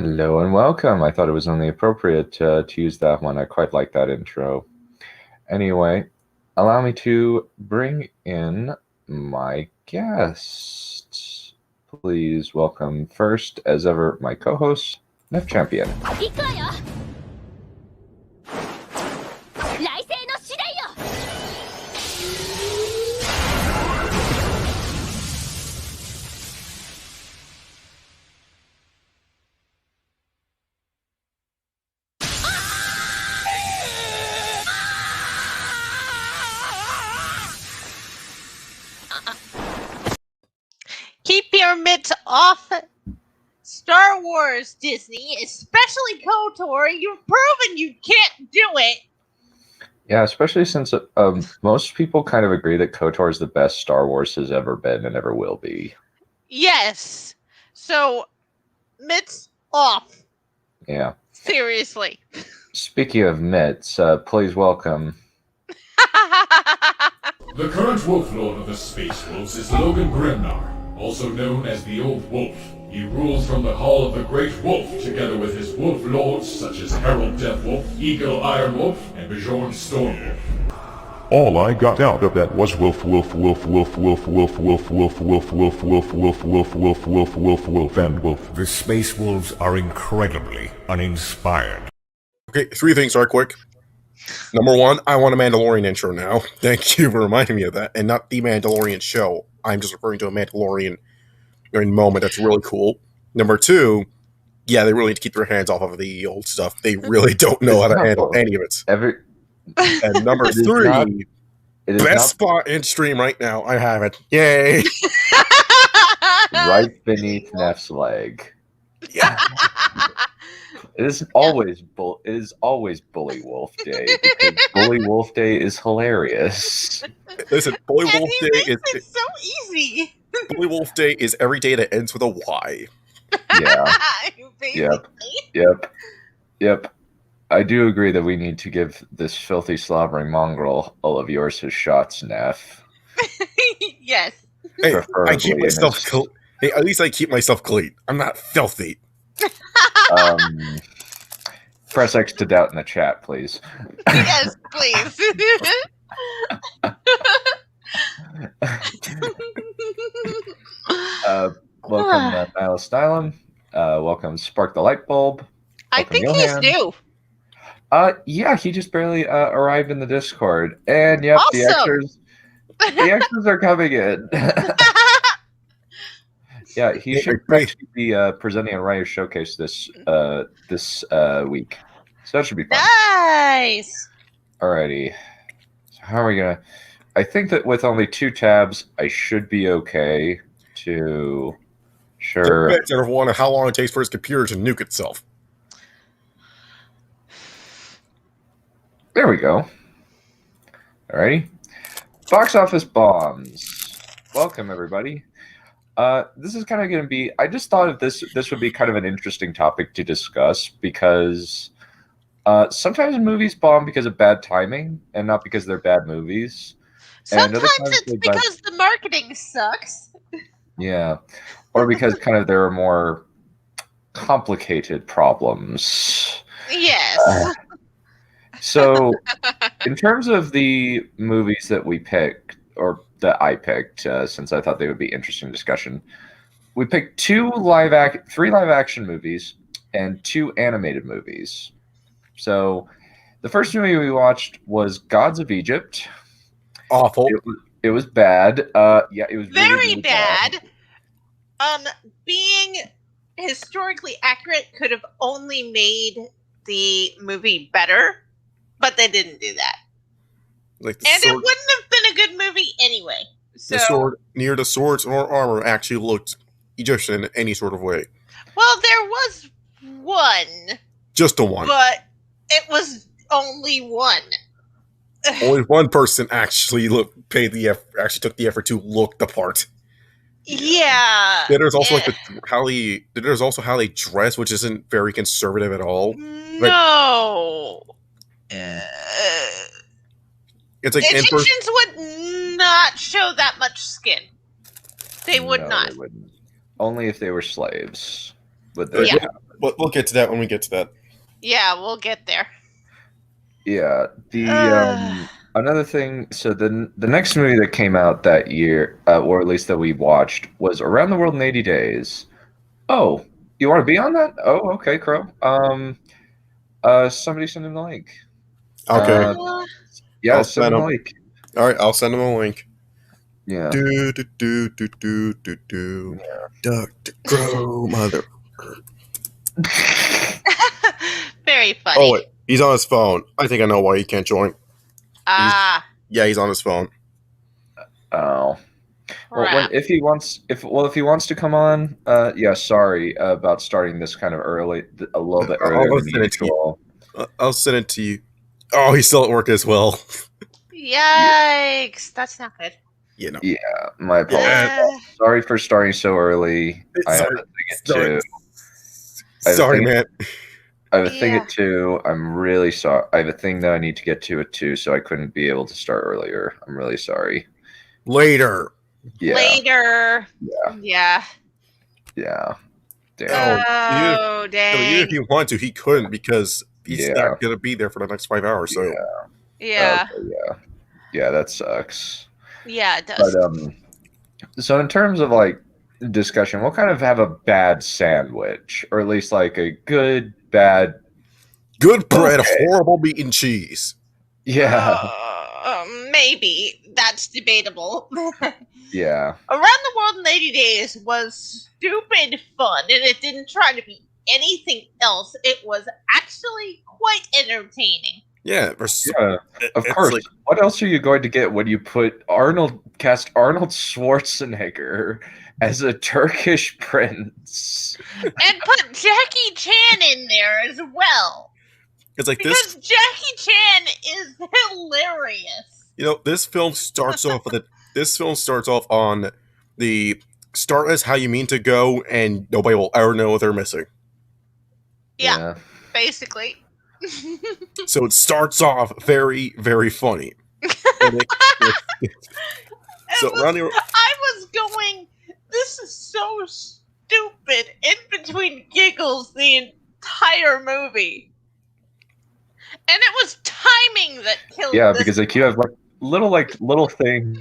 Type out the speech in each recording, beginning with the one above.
Hello and welcome. I thought it was only appropriate to use that one. I quite like that intro. Anyway, allow me to bring in my guests. Please welcome first, as ever, my co-host, Neph Champion. Keep your mitts off Star Wars, Disney, especially KOTOR. You've proven you can't do it. Yeah, especially since most people kind of agree that KOTOR is the best Star Wars has ever been and ever will be. Yes. So, mitts off. Yeah. Seriously. Speaking of mitts, please welcome... The current Wolf Lord of the Space Wolves is Logan Grimnar, also known as the Old Wolf. He rules from the Hall of the Great Wolf, together with his wolf lords such as Herald Deathwolf, Eagle Ironwolf, and Bjorn Stormwolf. All I got out of that was wolf, wolf, wolf, wolf, wolf, wolf, wolf, wolf, wolf, wolf, wolf, wolf, wolf, wolf, wolf, wolf, wolf, and wolf. The Space Wolves are incredibly uninspired. Okay, 3 things right quick. Number 1, I want a Mandalorian intro now. Thank you for reminding me of that, and not the Mandalorian show. I'm just referring to a Mandalorian moment that's really cool. Number 2, yeah, they really need to keep their hands off of the old stuff. They really don't know how to handle any of it. And number 3, best spot in stream right now. I have it. Yay! Right beneath Neph's leg. Yeah. It is always Bully Wolf Day, because Bully Wolf Day is hilarious. Listen, Bully Wolf Day is so easy. Bully Wolf Day is every day that ends with a Y. Yeah. Yep. I do agree that we need to give this filthy, slobbering mongrel all of yours his shots, Neph. Yes. Hey, I keep myself hey, at least I keep myself clean. I'm not filthy. Press X to doubt in the chat, please. Yes, please. Welcome, Nihil Stylum. Welcome, Spark the Light Bulb. I think he's new. Yeah, he just barely arrived in the Discord. And yep, Awesome. the extras are coming in. Yeah, he should actually be presenting a Writer Showcase this week. So that should be fun. Nice! Alrighty. So how are we gonna... I think that with only 2 tabs, I should be okay to... Sure. Depends on how long it takes for his computer to nuke itself. There we go. Alrighty. Box office bombs. Welcome, everybody. This is kind of going to be... I just thought of this would be kind of an interesting topic to discuss, because sometimes movies bomb because of bad timing and not because they're bad movies. Sometimes it's because the marketing sucks. Yeah. Or because kind of there are more complicated problems. Yes. So, in terms of the movies that we picked, or that I picked, since I thought they would be interesting discussion, we picked 3 live action movies and 2 animated movies. So, the first movie we watched was Gods of Egypt. Awful. It was bad. Yeah, it was very really bad. Being historically accurate could have only made the movie better, but they didn't do that. It wouldn't have been a good movie anyway. So, the sword near the swords or armor actually looked Egyptian in any sort of way. Well, there was one. Just the one. But it was only one. Only one person actually took the effort to look the part. Yeah. There's also there's also how they dress, which isn't very conservative at all. No. It's like Egyptians would not show that much skin. They would not. They wouldn't. Only if they were slaves. Would they? Yeah. But we'll get to that when we get to that. Yeah, we'll get there. Yeah, another thing. So the next movie that came out that year, or at least that we watched, was Around the World in 80 Days. Oh, you want to be on that? Oh, okay, Crow. Somebody send him the link. Okay. Yeah, I'll send send him the him. link. All right, I'll send him a link. Yeah. Do. Dr. Crow, mother. Very funny. Oh wait, he's on his phone. I think I know why he can't join. Yeah, he's on his phone. Oh. Well, crap. if he wants to come on, yeah, sorry about starting this kind of early, a little bit earlier than usual. I'll send it to you. Oh, he's still at work as well. Yikes, that's not good. You know. Yeah, my apologies. Sorry for starting so early. I have a thing at 2. Sorry, man. I have a thing at 2. I'm really sorry. I have a thing that I need to get to at 2, so I couldn't be able to start earlier. I'm really sorry. Later. Yeah. Later. Yeah. Damn. Oh, dang. Even if he wanted to, he couldn't because he's not going to be there for the next 5 hours. So. Yeah. Yeah, that sucks. Yeah, it does. But so in terms of like discussion, we'll kind of have a bad sandwich, or at least like a good bread, horrible meat and cheese. Yeah. Maybe that's debatable. Yeah. Around the World in 80 Days was stupid fun, and it didn't try to be anything else. It was actually quite entertaining. Yeah, of course. Like, what else are you going to get when you cast Arnold Schwarzenegger as a Turkish prince? And put Jackie Chan in there as well. It's like because Jackie Chan is hilarious. You know, this film starts off on the start as how you mean to go, and nobody will ever know what they're missing. Yeah. Basically. So it starts off very, very funny. I was going, this is so stupid, in between giggles the entire movie. And it was timing that killed because like you have like little things.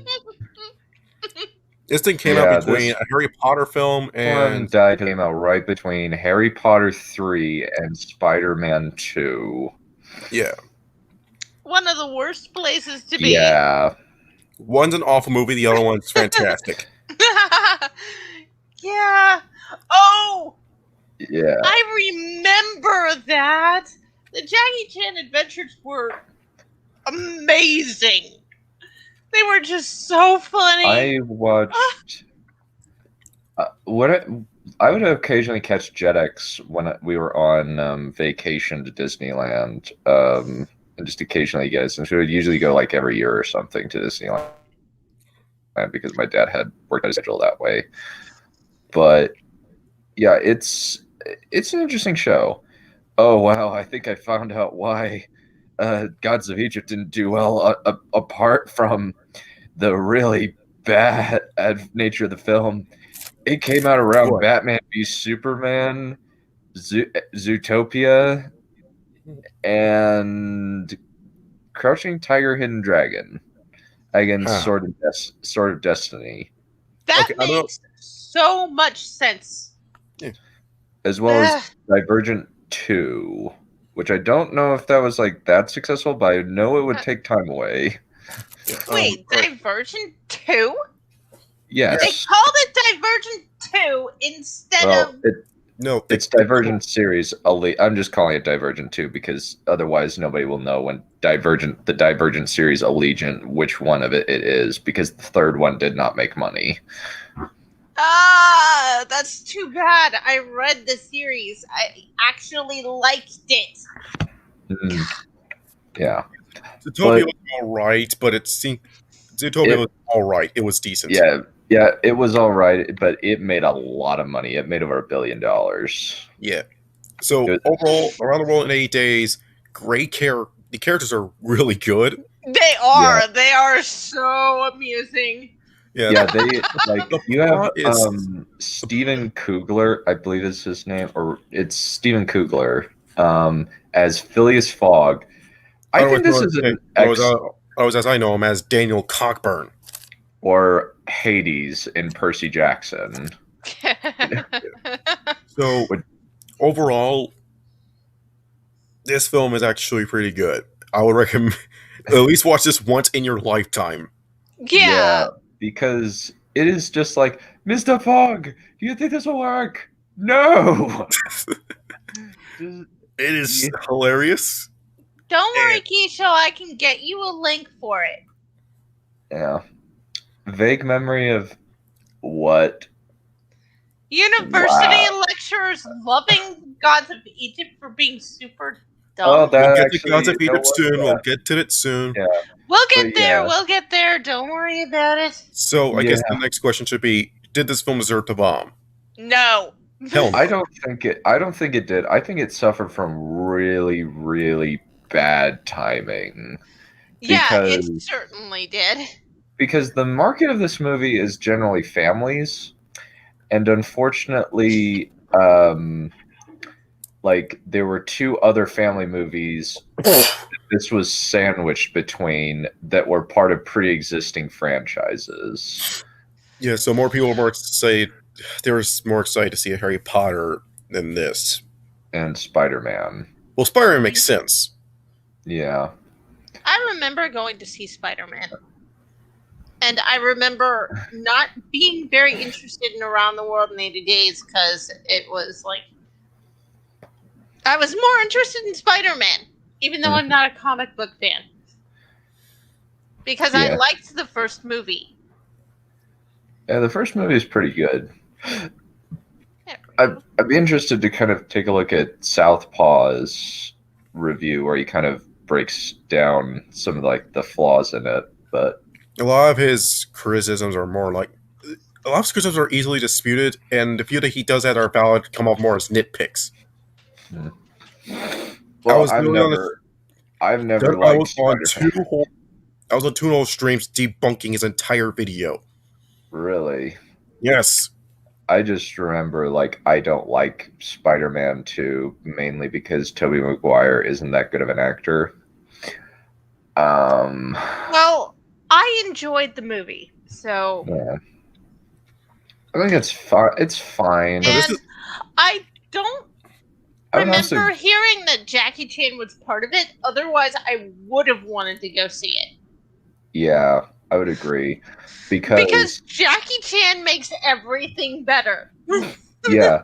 This thing came out between a Harry Potter film and came out right between Harry Potter 3 and Spider-Man 2. Yeah. One of the worst places to be. Yeah. One's an awful movie, the other one's fantastic. Yeah. Oh! Yeah. I remember that. The Jackie Chan adventures were amazing. They were just so funny. I watched. I would occasionally catch JetX when we were on vacation to Disneyland, and just occasionally get it. Since we would usually go like every year or something to Disneyland, because my dad had worked out his schedule that way. But yeah, it's an interesting show. Oh wow! I think I found out why Gods of Egypt didn't do well, apart from the really bad nature of the film. It came out around Batman v Superman, Zootopia, and Crouching Tiger, Hidden Dragon. Again, Sword of Destiny. That makes so much sense. Yeah. As well as Divergent 2, which I don't know if that was like that successful, but I know it would take time away. Wait, Divergent 2? Yes. They called it Divergent 2 instead of... It's Divergent series. I'm just calling it Divergent 2 because otherwise nobody will know when the Divergent series Allegiant, which one of it is, because the third one did not make money. That's too bad. I read the series. I actually liked it. Yeah. Zootopia was alright, but Zootopia was alright. It was decent. Yeah, it was alright, but it made a lot of money. It made over $1 billion. Yeah. So overall, Around the World in 8 Days, great the characters are really good. They are. Yeah. They are so amusing. Yeah, they like you have is- Steven Kugler, I believe is his name, or it's Steven Kugler, as Phileas Fogg. I think this is an as I know him as Daniel Cockburn. Or Hades in Percy Jackson. So, overall, this film is actually pretty good. I would recommend at least watch this once in your lifetime. Yeah. Because it is just like, Mr. Fogg, do you think this will work? No! It is hilarious. Don't worry, Keisha, I can get you a link for it. Yeah. Vague memory of what? University lecturers loving Gods of Egypt for being super dumb. Oh, that We'll get actually, to Gods of you know Egypt what? soon. Yeah. We'll get to it soon. Yeah. We'll get But there. yeah. We'll get there. Don't worry about it. So I guess the next question should be: did this film deserve to bomb? No. Hell no. I don't think it did. I think it suffered from really, really bad timing. Yeah, Because- it certainly did. Because the market of this movie is generally families, and unfortunately, like there were two other family movies this was sandwiched between that were part of pre-existing franchises. Yeah, so more people were more excited. They were more excited to see a Harry Potter than this. And Spider-Man. Well, Spider-Man makes sense. Yeah. I remember going to see Spider-Man. And I remember not being very interested in Around the World in 80 Days because it was like... I was more interested in Spider-Man, even though I'm not a comic book fan. Because I liked the first movie. Yeah, the first movie is pretty good. I'd be interested to kind of take a look at Southpaw's review where he kind of breaks down some of like the flaws in it, but a lot of his criticisms are more like a lot of his criticisms are easily disputed, and the few that he does that are valid come off more as nitpicks. Well, I've never liked Spider-Man. I was on two whole streams debunking his entire video. Really? Yes. I just remember, like, I don't like Spider-Man 2, mainly because Tobey Maguire isn't that good of an actor. Well, I enjoyed the movie, so... Yeah. I think it's fine. It's fine. And I don't remember hearing that Jackie Chan was part of it. Otherwise, I would have wanted to go see it. Yeah, I would agree. Because Jackie Chan makes everything better. yeah.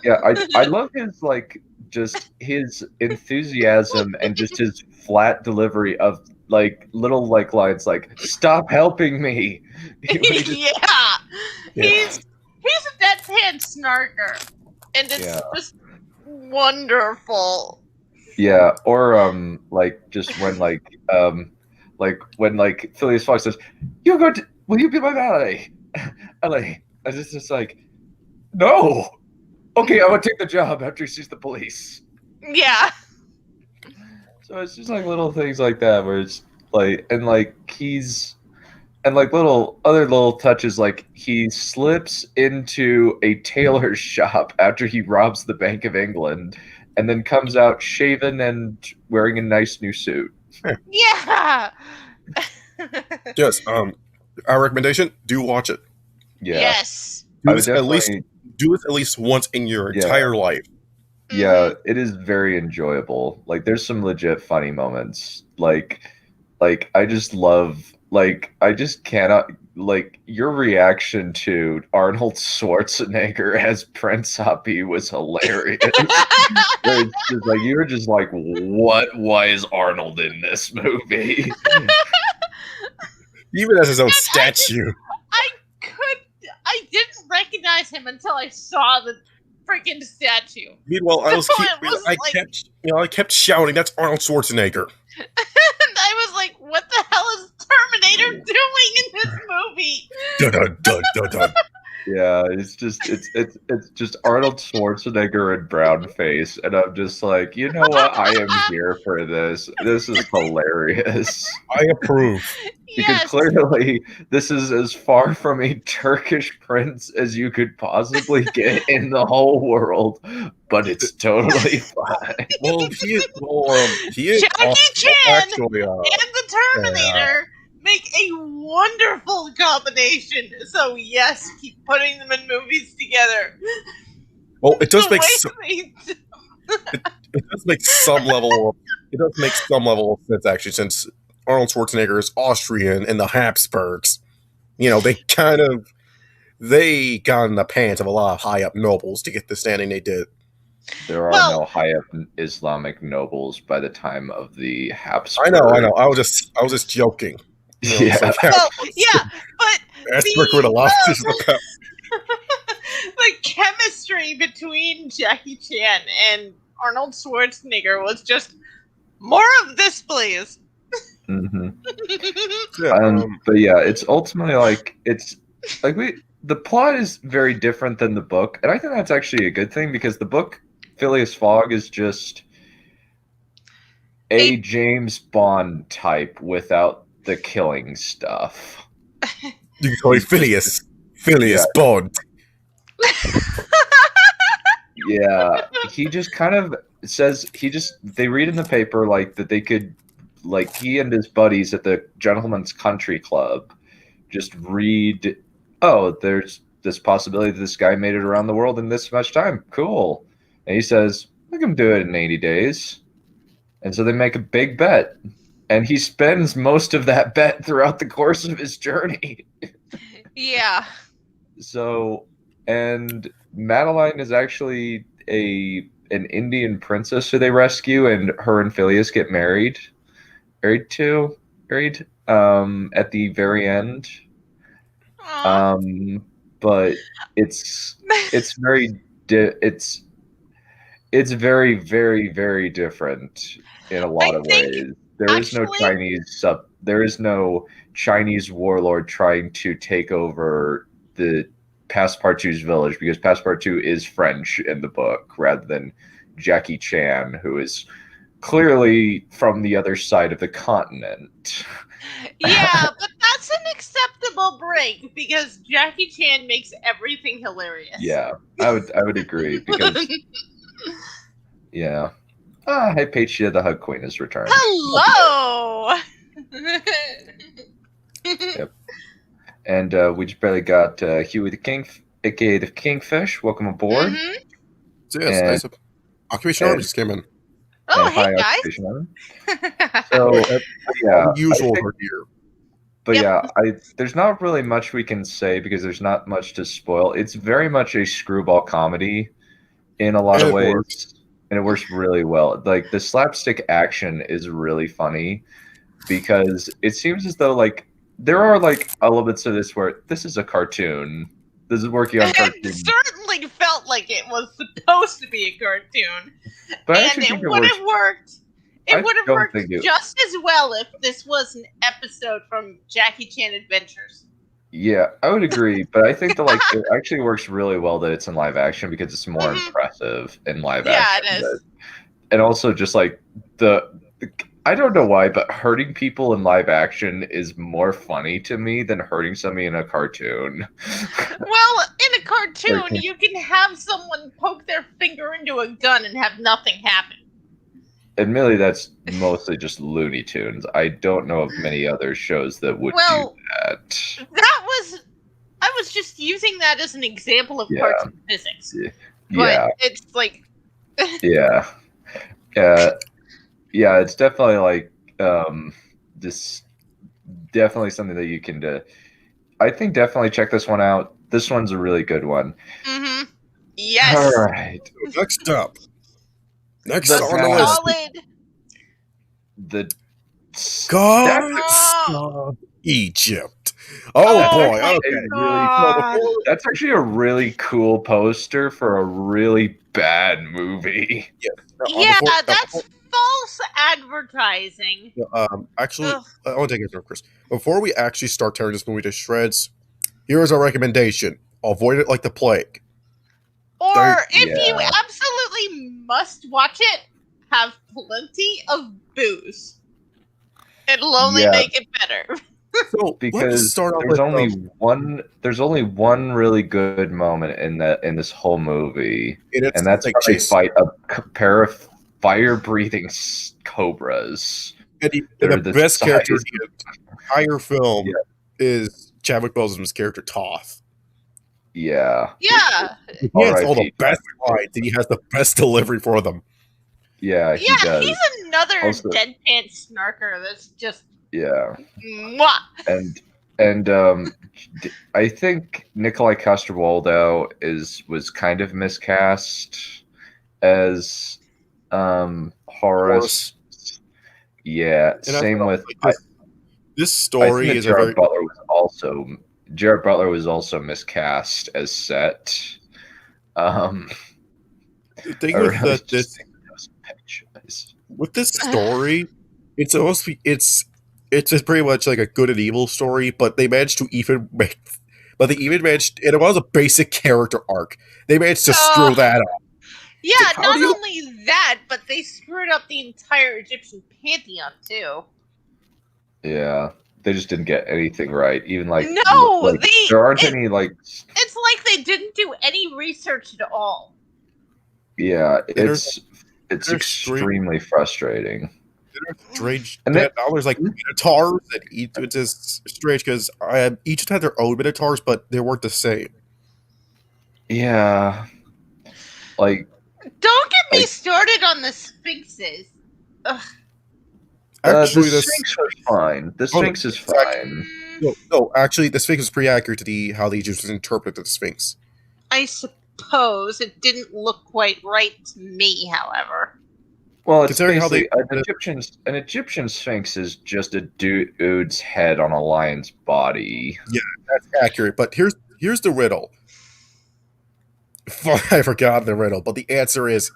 I love his, like, just his enthusiasm and just his flat delivery of, like, little, like, lines like, stop helping me. He's a deadpan snarker. And it's just wonderful. Yeah, or, like, just when, like when, like, Phileas Fogg says, will you be my valet? And, like, I just like, no! Okay, I'm gonna take the job after he sees the police. Yeah. So it's just, like, little things like that where it's, like, and, like, other little touches, like, he slips into a tailor's shop after he robs the Bank of England and then comes out shaven and wearing a nice new suit. Yeah. Yes. Our recommendation: do watch it. Yeah. Yes. Do this at least once in your entire life. Yeah, it is very enjoyable. Like, there's some legit funny moments. Like I just love. Like, I just cannot. Like, your reaction to Arnold Schwarzenegger as Prince Happy was hilarious. It's just like, you were just like, why is Arnold in this movie? Even as his own statue. I didn't recognize him until I saw the freaking statue. Meanwhile, I kept shouting, "That's Arnold Schwarzenegger!" And I was like, "What the hell is Terminator doing in this movie?" Dun, dun, dun, dun, dun. Yeah, it's just Arnold Schwarzenegger in brown face, and I'm just like, you know what? I am here for this. This is hilarious. I approve. Because Yes. clearly this is as far from a Turkish prince as you could possibly get in the whole world, but it's totally fine. Well, he is Jackie Chan actually, and the Terminator make a wonderful combination. So yes, keep putting them in movies together. well, it does The make way it does make some level of sense actually, since Arnold Schwarzenegger is Austrian and the Habsburgs, you know, they got in the pants of a lot of high up nobles to get the standing they did. There are no high up Islamic nobles by the time of the Habsburg. I know. I was just joking. You know, Yeah. it's like, but Habsburg would allow this to happen. the chemistry between Jackie Chan and Arnold Schwarzenegger was just more of this, please. Mm-hmm. Yeah, But yeah, it's ultimately the plot is very different than the book, and I think that's actually a good thing because the book Phileas Fogg is just a James Bond type without the killing stuff. you can call it Phileas Bond. Yeah, he just kind of says they read in the paper like that they could, like, he and his buddies at the Gentleman's Country Club just read, oh, there's this possibility that this guy made it around the world in this much time. Cool. And he says, I can do it in 80 days. And so they make a big bet. And he spends most of that bet throughout the course of his journey. Yeah. So, and Madeline is actually an Indian princess who they rescue, and her and Phileas get married at the very end. But it's very it's very, very, very different in a lot of ways. There is no Chinese warlord trying to take over the Passepartout's village, because Passepartout is French in the book rather than Jackie Chan, who is clearly from the other side of the continent. Yeah, but that's an acceptable break because Jackie Chan makes everything hilarious. Yeah, I would agree because yeah. Hey, Patricia, the Hug Queen has returned. Hello. Yep. And we just barely got Huey the King, aka the Kingfish. Welcome aboard. Mm-hmm. So yes, nice. Occupation Army just came in. Oh, hey guys. Occupation Army. So yeah, usual for here. But yeah, there's not really much we can say because there's not much to spoil. It's very much a screwball comedy in a lot of ways. And it works really well. Like, the slapstick action is really funny because it seems as though, like, there are, like, elements of this where this is a cartoon. This is working on cartoon. It certainly felt like it was supposed to be a cartoon. But and it would have worked. It would have worked just as well if this was an episode from Jackie Chan Adventures. Yeah, I would agree, but I think that it actually works really well that it's in live action because it's more impressive in live action. Yeah, it is. And also just like I don't know why, but hurting people in live action is more funny to me than hurting somebody in a cartoon. Well, in a cartoon, you can have someone poke their finger into a gun and have nothing happen. Admittedly, that's mostly just Looney Tunes. I don't know of many other shows that would do that. I was just using that as an example of cartoon physics. Yeah. But it's like... Yeah, it's definitely like this. Definitely something that you can do. I think definitely check this one out. This one's a really good one. Mm-hmm. Yes. All right. Next up. Next on the list. The Gods of Egypt. Oh boy. Okay. That's actually a really cool poster for a really bad movie. Yeah, that's false advertising. Actually, I want to take it from Chris. Before we actually start tearing this movie to shreds, here is our recommendation. avoid it like the plague. Or if you absolutely must watch it, have plenty of booze. It'll only make it better. So because there's only one really good moment in this whole movie, and that's when they fight a pair of fire-breathing cobras. And the best character in the entire film is Chadwick Boseman's character Toth. Yeah. He has all the best lines, and he has the best delivery for them. Yeah, he does. He's another deadpan snarker that's just And I think Nikolai Coster-Waldau was kind of miscast as Horus. Yeah, same with this story. Is Jared Butler was also miscast as Set. The thing with this story, it's supposed to be it's just pretty much like a good and evil story, but they managed to even make, and it was a basic character arc. They managed to screw that up. Yeah, like, not only that, but they screwed up the entire Egyptian pantheon too. Yeah, they just didn't get anything right. Even like there aren't any like. It's like they didn't do any research at all. Yeah, it's extremely frustrating. Strange. Now there's like minotaurs that it's just strange because each had their own minotaurs, but they weren't the same. Yeah, like. Don't get me started on the Sphinxes. Ugh. Actually, the Sphinx was fine. The Sphinx is fine. No, actually, the Sphinx is pretty accurate to how the Egyptians interpreted the Sphinx. I suppose it didn't look quite right to me, however. Well, it's basically an Egyptian Sphinx is just a dude's head on a lion's body. Yeah, that's accurate. But here's the riddle. I forgot the riddle, but the answer to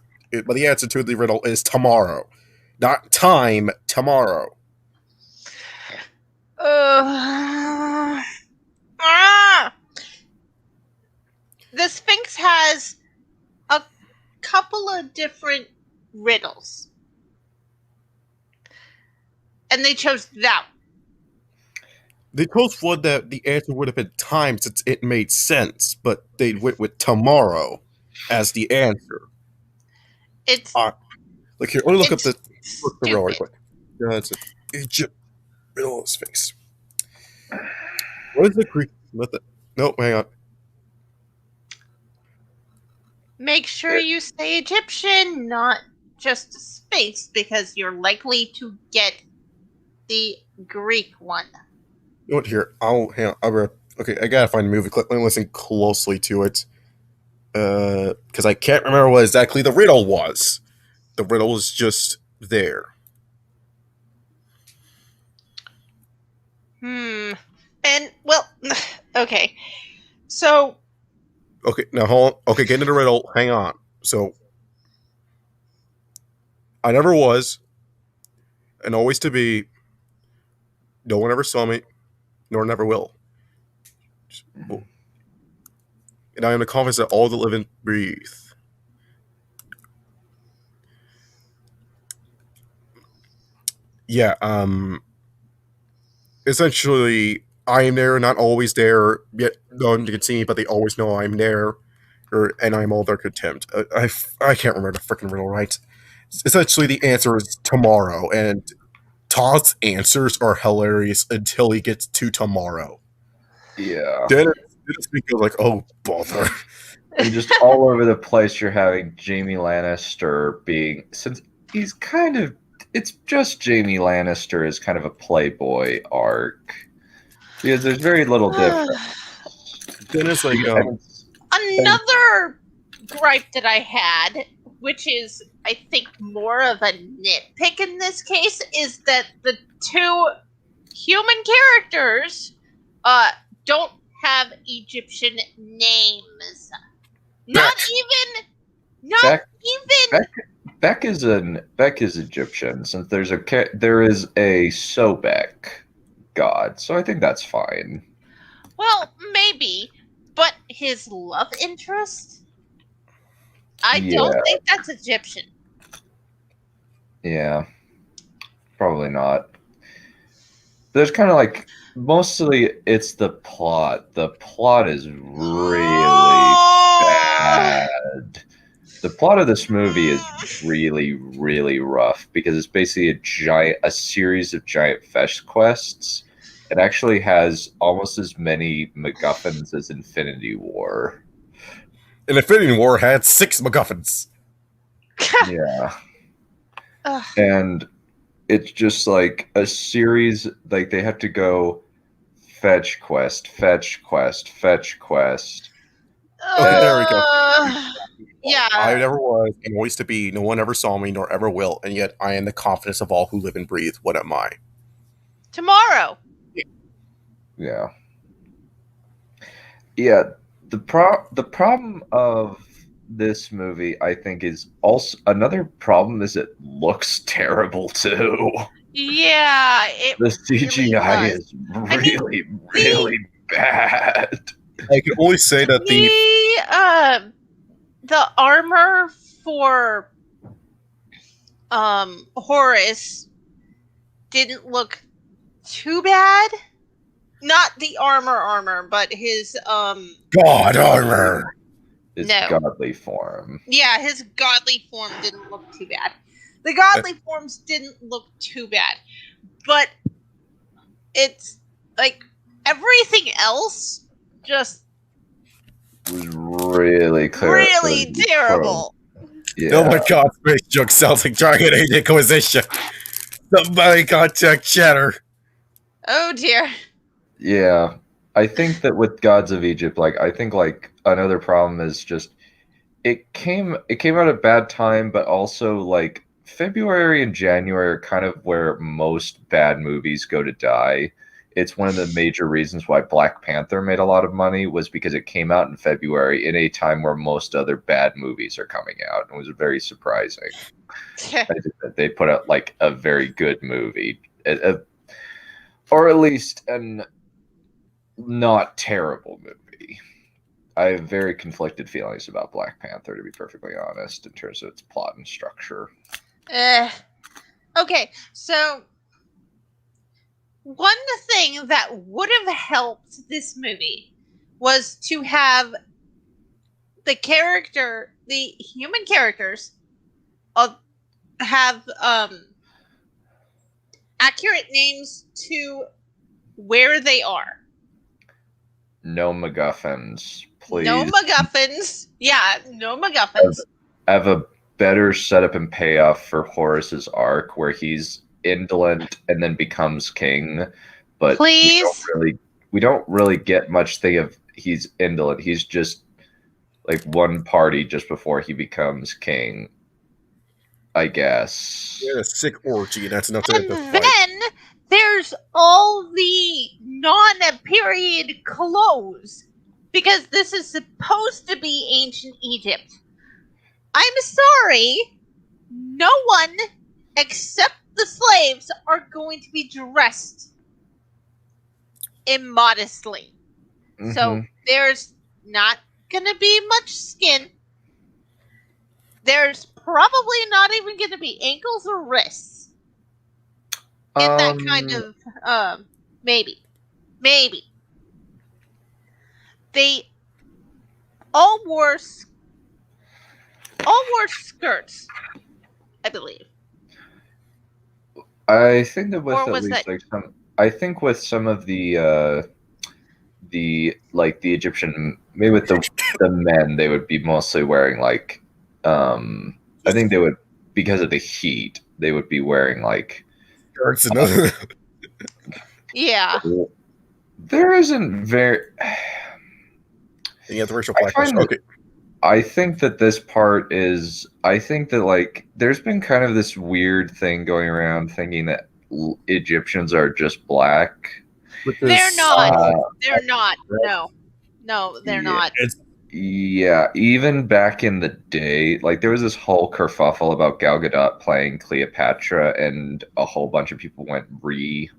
the riddle is tomorrow, not time. Tomorrow. The Sphinx has a couple of different riddles, and they chose that one. They chose one that the answer would have been time since it made sense, but they went with tomorrow as the answer. It's look here. Let me look up the riddle right quick. It's Egypt riddle of Sphinx. What is the Greek method? No, hang on. Make sure you say Egyptian, not just Sphinx, because you're likely to get the Greek one. You know what? Here, okay, I gotta find the movie clip. Let me listen closely to it, because I can't remember what exactly the riddle was. The riddle was just there. And well, okay, so. Okay, now hold on. Okay, get into the riddle. Hang on. So, I never was, and always to be. No one ever saw me, nor never will. And I am the confidence that all that live and breathe. Yeah, essentially, I am there, not always there, yet no one can see me, but they always know I'm there, and I'm all their contempt. I can't remember the freaking riddle right. Essentially, the answer is tomorrow, and Todd's answers are hilarious until he gets to tomorrow. Yeah. Then it goes like, oh, bother. And just all over the place, you're having Jaime Lannister being, since he's kind of, it's just Jaime Lannister is kind of a playboy arc. Because there's very little difference. Then it's like, another gripe that I had, which is, I think, more of a nitpick in this case, is that the two human characters don't have Egyptian names. Beck is Egyptian, since there is a Sobek god, so I think that's fine. Well, maybe, But his love interest? I don't think that's Egyptian. Yeah. Probably not. There's kind of like, mostly it's the plot. The plot is really bad. The plot of this movie is really, really rough because it's basically a series of giant fetch quests. It actually has almost as many MacGuffins as Infinity War. And Infinity War had 6 MacGuffins. Yeah. And it's just like a series, like they have to go fetch quest, fetch quest, fetch quest. Okay, there we go. Yeah. I never was and always to be. No one ever saw me, nor ever will, and yet I am the confidence of all who live and breathe. What am I? Tomorrow. Yeah. Yeah. The problem of this movie, I think, is also another problem is it looks terrible too. Yeah, the CGI really is really bad. I can only say that the armor for Horus didn't look too bad. Not the armor, but his God armor. His godly form. Yeah, his godly form didn't look too bad. The godly forms didn't look too bad. But it's like everything else just was really terrible. Yeah. Oh my god, Space Joke sounds like Dragon Age Inquisition. Somebody contact Chatter. Oh dear. Yeah. I think that with Gods of Egypt, I think another problem is just it came at a bad time, but also February and January are kind of where most bad movies go to die. It's one of the major reasons why Black Panther made a lot of money was because it came out in February in a time where most other bad movies are coming out. It was very surprising. They put out a very good movie, or at least an not terrible movie. I have very conflicted feelings about Black Panther, to be perfectly honest, in terms of its plot and structure. Okay, so one thing that would have helped this movie was to have the human characters have accurate names to where they are. No MacGuffins, please. No MacGuffins. Yeah, no MacGuffins. Have a better setup and payoff for Horus's arc where he's indolent and then becomes king. But please, we don't really get much thing of he's indolent. He's just one party just before he becomes king, I guess. Yeah, a sick orgy. That's enough to And then there's all the non-period clothes because this is supposed to be ancient Egypt. I'm sorry, no one except the slaves are going to be dressed immodestly. Mm-hmm. So there's not going to be much skin. There's probably not even going to be ankles or wrists. In that kind of, maybe. They all wore skirts, I believe. I think that with with some of the Egyptian, maybe with the men, they would be mostly wearing I think they would, because of the heat, they would be wearing yeah. There isn't very. You have the racial blackness. Okay. I think that this part is. I think that there's been kind of this weird thing going around thinking that Egyptians are just black. They're not. They're not. No, they're not. Yeah, even back in the day, there was this whole kerfuffle about Gal Gadot playing Cleopatra, and a whole bunch of people went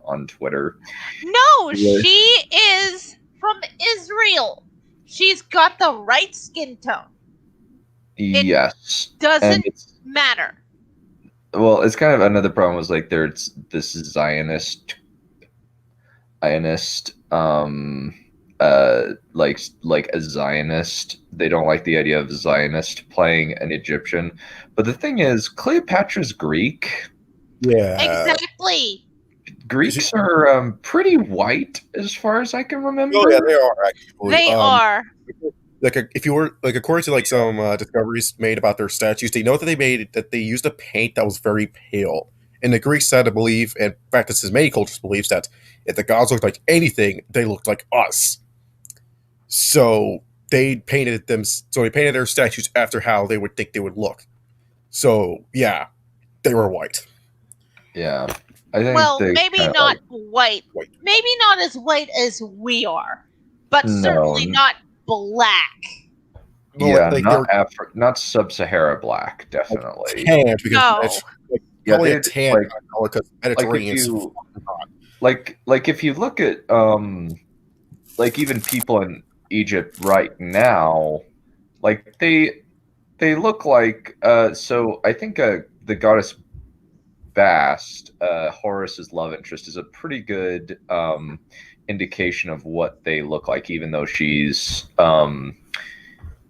on Twitter. No, she is from Israel. she's got the right skin tone. Yes. Doesn't matter. Well, it's kind of another problem was like there's this Zionist like a Zionist. They don't like the idea of Zionist playing an Egyptian. But the thing is, Cleopatra's Greek. Yeah. Exactly. Greeks are pretty white as far as I can remember. Oh yeah, they are actually. They are. If you were according to some discoveries made about their statues, they know that they used a paint that was very pale. And the Greeks had to believe, and practices many cultures believes that if the gods looked like anything, they looked like us. So they painted them. So they painted their statues after how they would think they would look. So yeah, they were white. Yeah, I think. Well, maybe not white. Maybe not as white as we are, but certainly not black. Yeah, not sub-Sahara black, definitely. Tan, because probably a tan because Mediterranean. Like if you look at like even people in Egypt right now, like they look like so I think the goddess Bast, Horus's love interest, is a pretty good indication of what they look like, even though she's I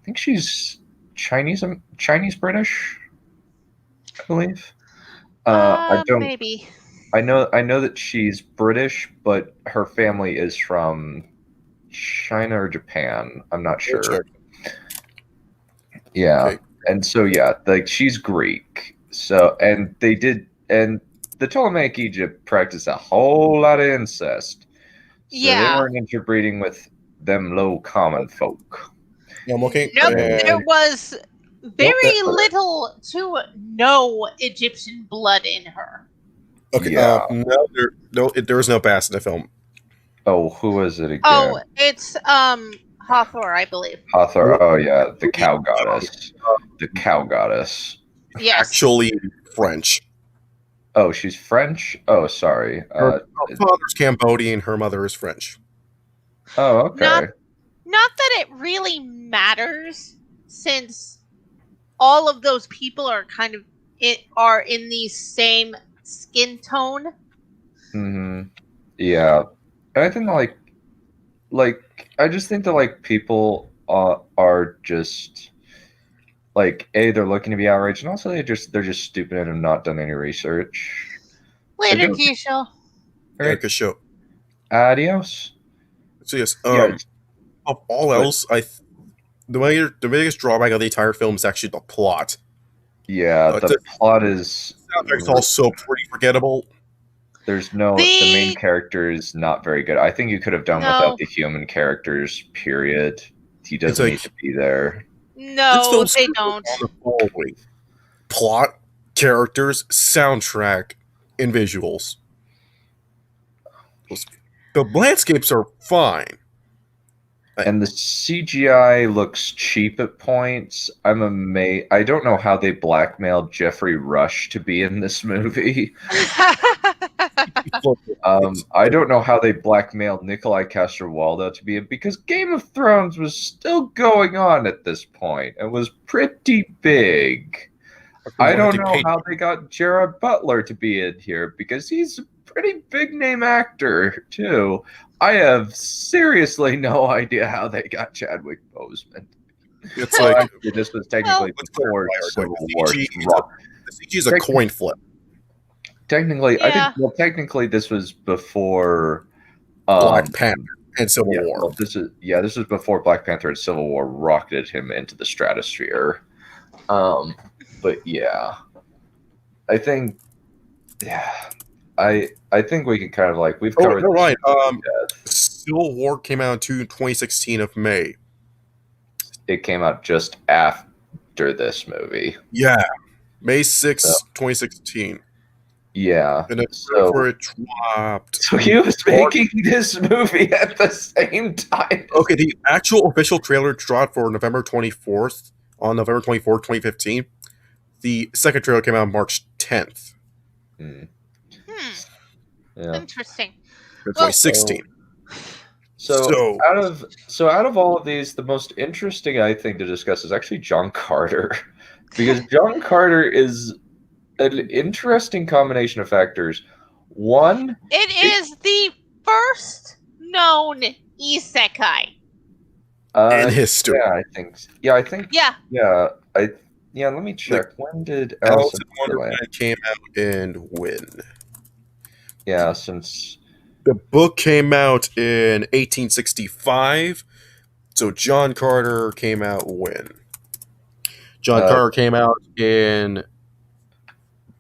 think she's Chinese British, I believe. I don't maybe. I know that she's British, but her family is from China or Japan. I'm not sure. Yeah. Okay. And so yeah, like she's Greek. So and the Ptolemaic Egypt practiced a whole lot of incest. So they weren't interbreeding with them low common folk. Yeah, I'm looking. Nope, there was very little to no Egyptian blood in her. Okay. There was no Bass in the film. Oh, who was it again? Oh, it's Hathor, I believe. Hathor. Oh yeah, the cow goddess. The cow goddess. Yes. Actually, French. Oh, she's French? Oh, sorry. Her father's Cambodian, her mother is French. Oh, okay. Not that it really matters, since all of those people are kind of are in the same skin tone. Mm-hmm. Yeah. I think like I just think that like people are just like they're looking to be outraged, and also they're just stupid and have not done any research. Later, Keisha. Erica show. Adios. So yes, of all else, the biggest drawback of the entire film is actually the plot. Yeah, the plot is. It's also pretty forgettable. There's the main character is not very good. I think you could have done without the human characters. Period. He doesn't need to be there. No, they don't. Plot, characters, soundtrack, and visuals. The landscapes are fine. And the CGI looks cheap at points. I'm amazed. I don't know how they blackmailed Jeffrey Rush to be in this movie. I don't know how they blackmailed Nikolai Coster-Waldau to be in, because Game of Thrones was still going on at this point. It was pretty big. I don't know how they got Gerard Butler to be in here, because he's a pretty big name actor too. I have seriously no idea how they got Chadwick Boseman. It's like this was technically before Civil War. The CG is a coin flip. Technically, I think. Technically, this was before Black Panther and Civil War. Well, this was before Black Panther and Civil War rocketed him into the stratosphere. But yeah, I think. Yeah. I think we can kind of we've covered. Oh, right. Civil War came out in 2016 of May. It came out just after this movie. Yeah, May 6th, 2016. Yeah, and it's where it dropped. So he was making this movie at the same time. Okay, the actual official trailer dropped for November 24th, 2015. The second trailer came out on March 10th. Yeah. Interesting. 2016. So out of all of these, the most interesting I think to discuss is actually John Carter, because John Carter is an interesting combination of factors. One, it is the first known isekai in history. I think. Yeah. Let me check. When did Alice in Wonderland came out and when? Yeah, since the book came out in 1865. So John Carter came out when? John Carter came out in.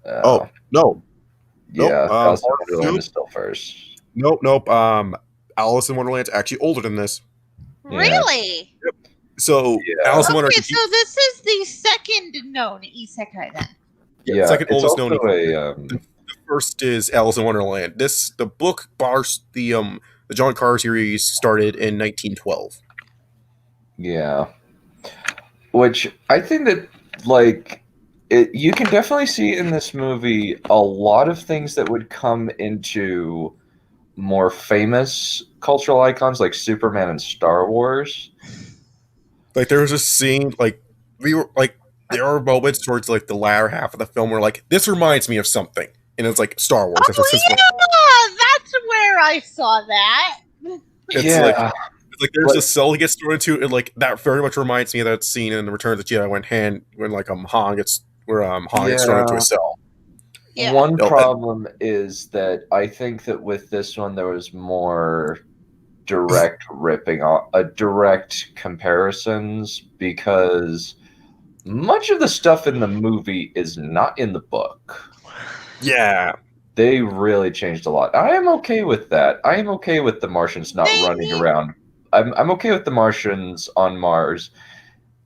No. Yeah, nope. Alice in Wonderland is still first. Nope. Alice in Wonderland's actually older than this. Really? Yep. So Alice in Wonderland. So this is the second known isekai then. Yeah, second oldest known. The first is Alice in Wonderland. The book bars the John Carter series started in 1912. Yeah, which I think that you can definitely see in this movie a lot of things that would come into more famous cultural icons like Superman and Star Wars. Like there was a scene there are moments towards like the latter half of the film where like this reminds me of something, and it's like Star Wars. That's where I saw that. It's like there's a cell he gets thrown into, and like that very much reminds me of that scene in the Return of the Jedi when Han gets thrown into a cell. Yeah. One problem is that I think that with this one there was more direct direct comparisons, because much of the stuff in the movie is not in the book. Yeah. They really changed a lot. I am okay with that. I am okay with the Martians not running around. I'm okay with the Martians on Mars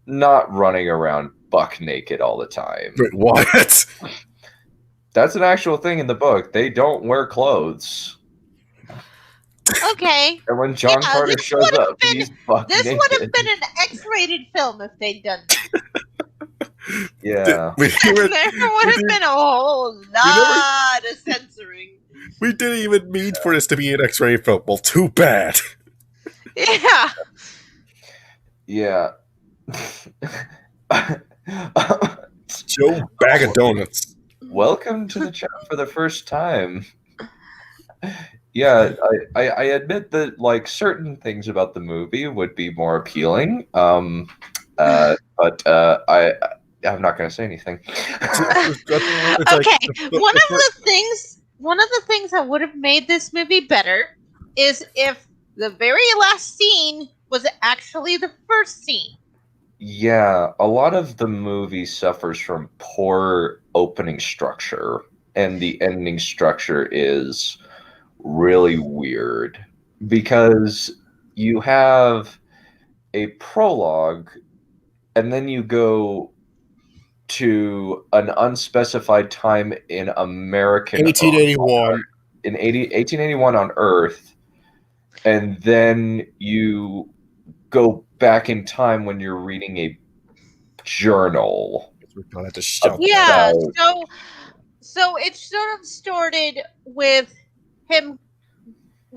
not running around buck naked all the time. Wait, what? That's an actual thing in the book. They don't wear clothes. Okay. And when John Carter shows up, he's buck naked. This would have been an X-rated film if they'd done that. Yeah. There would have been a whole lot of censoring. We didn't even mean for this to be an X-rated film. Well, too bad. Yeah. Yeah. Joe Bag of Donuts. Welcome to the chat for the first time. Yeah, I admit that like certain things about the movie would be more appealing. But I'm not going to say anything. Okay, one of the things that would have made this movie better is if the very last scene was actually the first scene. Yeah, a lot of the movie suffers from poor opening structure, and the ending structure is really weird because you have a prologue and then you go to an unspecified time in American 1881 1881 on Earth, and then you go back in time when you're reading a journal. We're gonna have to shut yeah, so it sort of started with him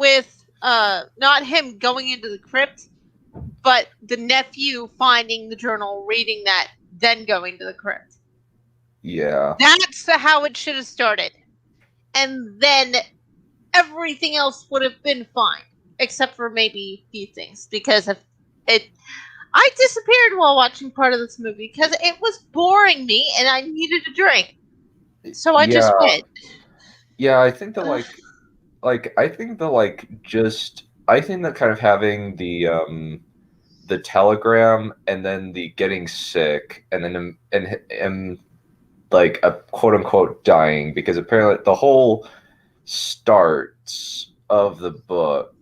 not him going into the crypt, but the nephew finding the journal, reading that, then going to the crypt. Yeah. That's how it should have started. And then everything else would have been fine, except for maybe a few things, because of it. I disappeared while watching part of this movie because it was boring me and I needed a drink. So I just went. Yeah, I think that I think that kind of having the telegram and then the getting sick and then and like a quote unquote dying, because apparently the whole start of the book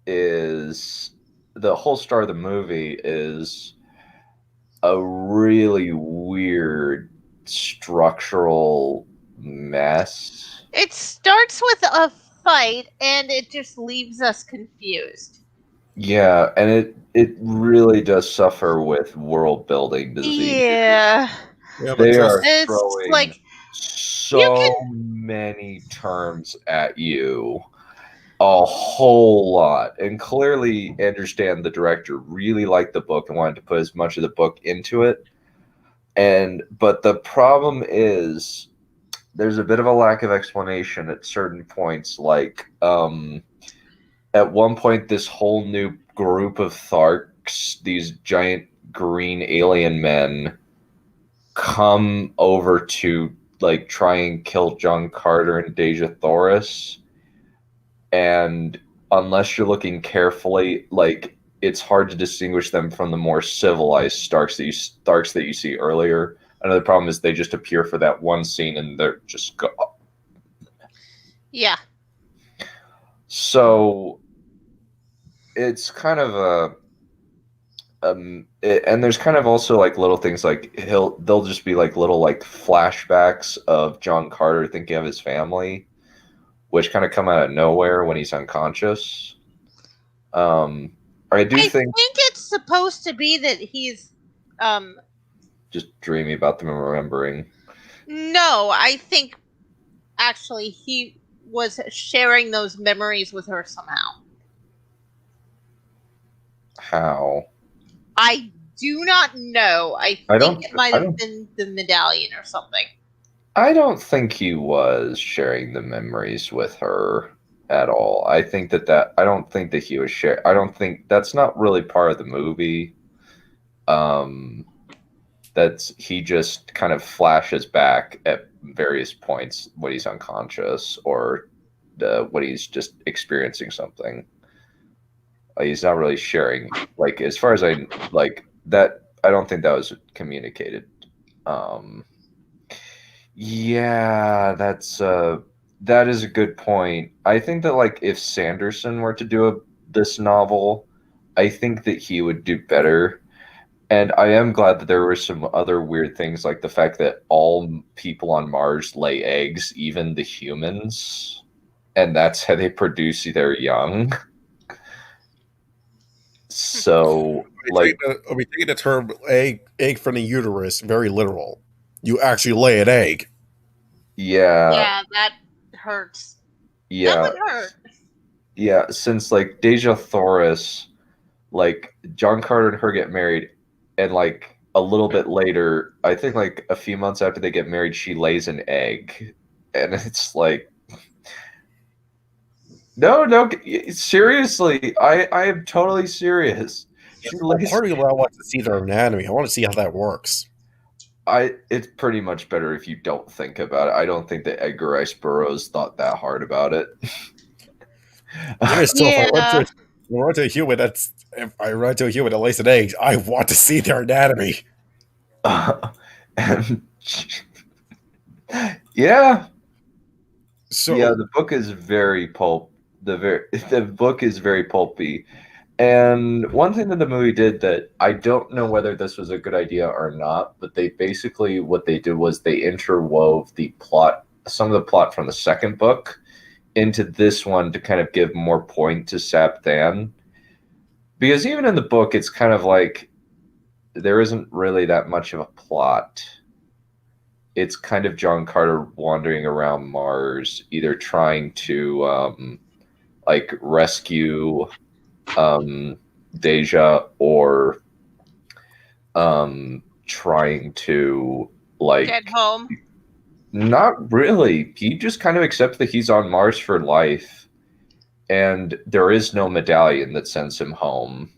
is the whole start of the movie is a really weird structural mess. It starts with a fight and it just leaves us confused. Yeah, and it really does suffer with world building disease. Yeah. They are it's throwing like so many terms at you a whole lot. And clearly, understand the director really liked the book and wanted to put as much of the book into it. But the problem is there's a bit of a lack of explanation at certain points. Like, at one point, this whole new group of Tharks, these giant green alien men, come over to like try and kill John Carter and Deja Thoris. And unless you're looking carefully, like it's hard to distinguish them from the more civilized Starks that you see earlier. Another problem is they just appear for that one scene and they're just gone. Yeah. So it's kind of and there's kind of also like little things like they'll just be like little like flashbacks of John Carter thinking of his family, which kind of come out of nowhere when he's unconscious. I think it's supposed to be that he's just dreaming about them and remembering. No, I think actually he was sharing those memories with her somehow. How? I do not know. I think it might have been the medallion or something. I don't think he was sharing the memories with her at all. I think I don't think that he was sharing. I don't think that's not really part of the movie. He just kind of flashes back at various points when he's unconscious or when he's just experiencing something. He's not really sharing, like, as far as I like that. I don't think that was communicated. Yeah, that is a good point. I think that like if Sanderson were to do this novel, I think that he would do better. And I am glad that there were some other weird things, like the fact that all people on Mars lay eggs, even the humans, and that's how they produce their young. So, like, we take the term egg from the uterus very literal. You actually lay an egg. Yeah. Yeah, that hurts. Yeah. That would hurt. Yeah, since like Deja Thoris, like John Carter and her get married, and like a little bit later, I think like a few months after they get married, she lays an egg, and it's like, no, seriously, I am totally serious. Part of me, I want to see their anatomy. I want to see how that works. It's pretty much better if you don't think about it. I don't think that Edgar Rice Burroughs thought that hard about it. Still, if I run to a human that lays an egg, I want to see their anatomy. Yeah. So yeah, the book is very pulp. The book is very pulpy. And one thing that the movie did that I don't know whether this was a good idea or not, but what they did was they interwove some of the plot from the second book into this one to kind of give more point to Sapthan. Because even in the book, it's kind of like there isn't really that much of a plot. It's kind of John Carter wandering around Mars, either trying to rescue Deja or trying to get home. Not really. He just kind of accepts that he's on Mars for life, and there is no medallion that sends him home.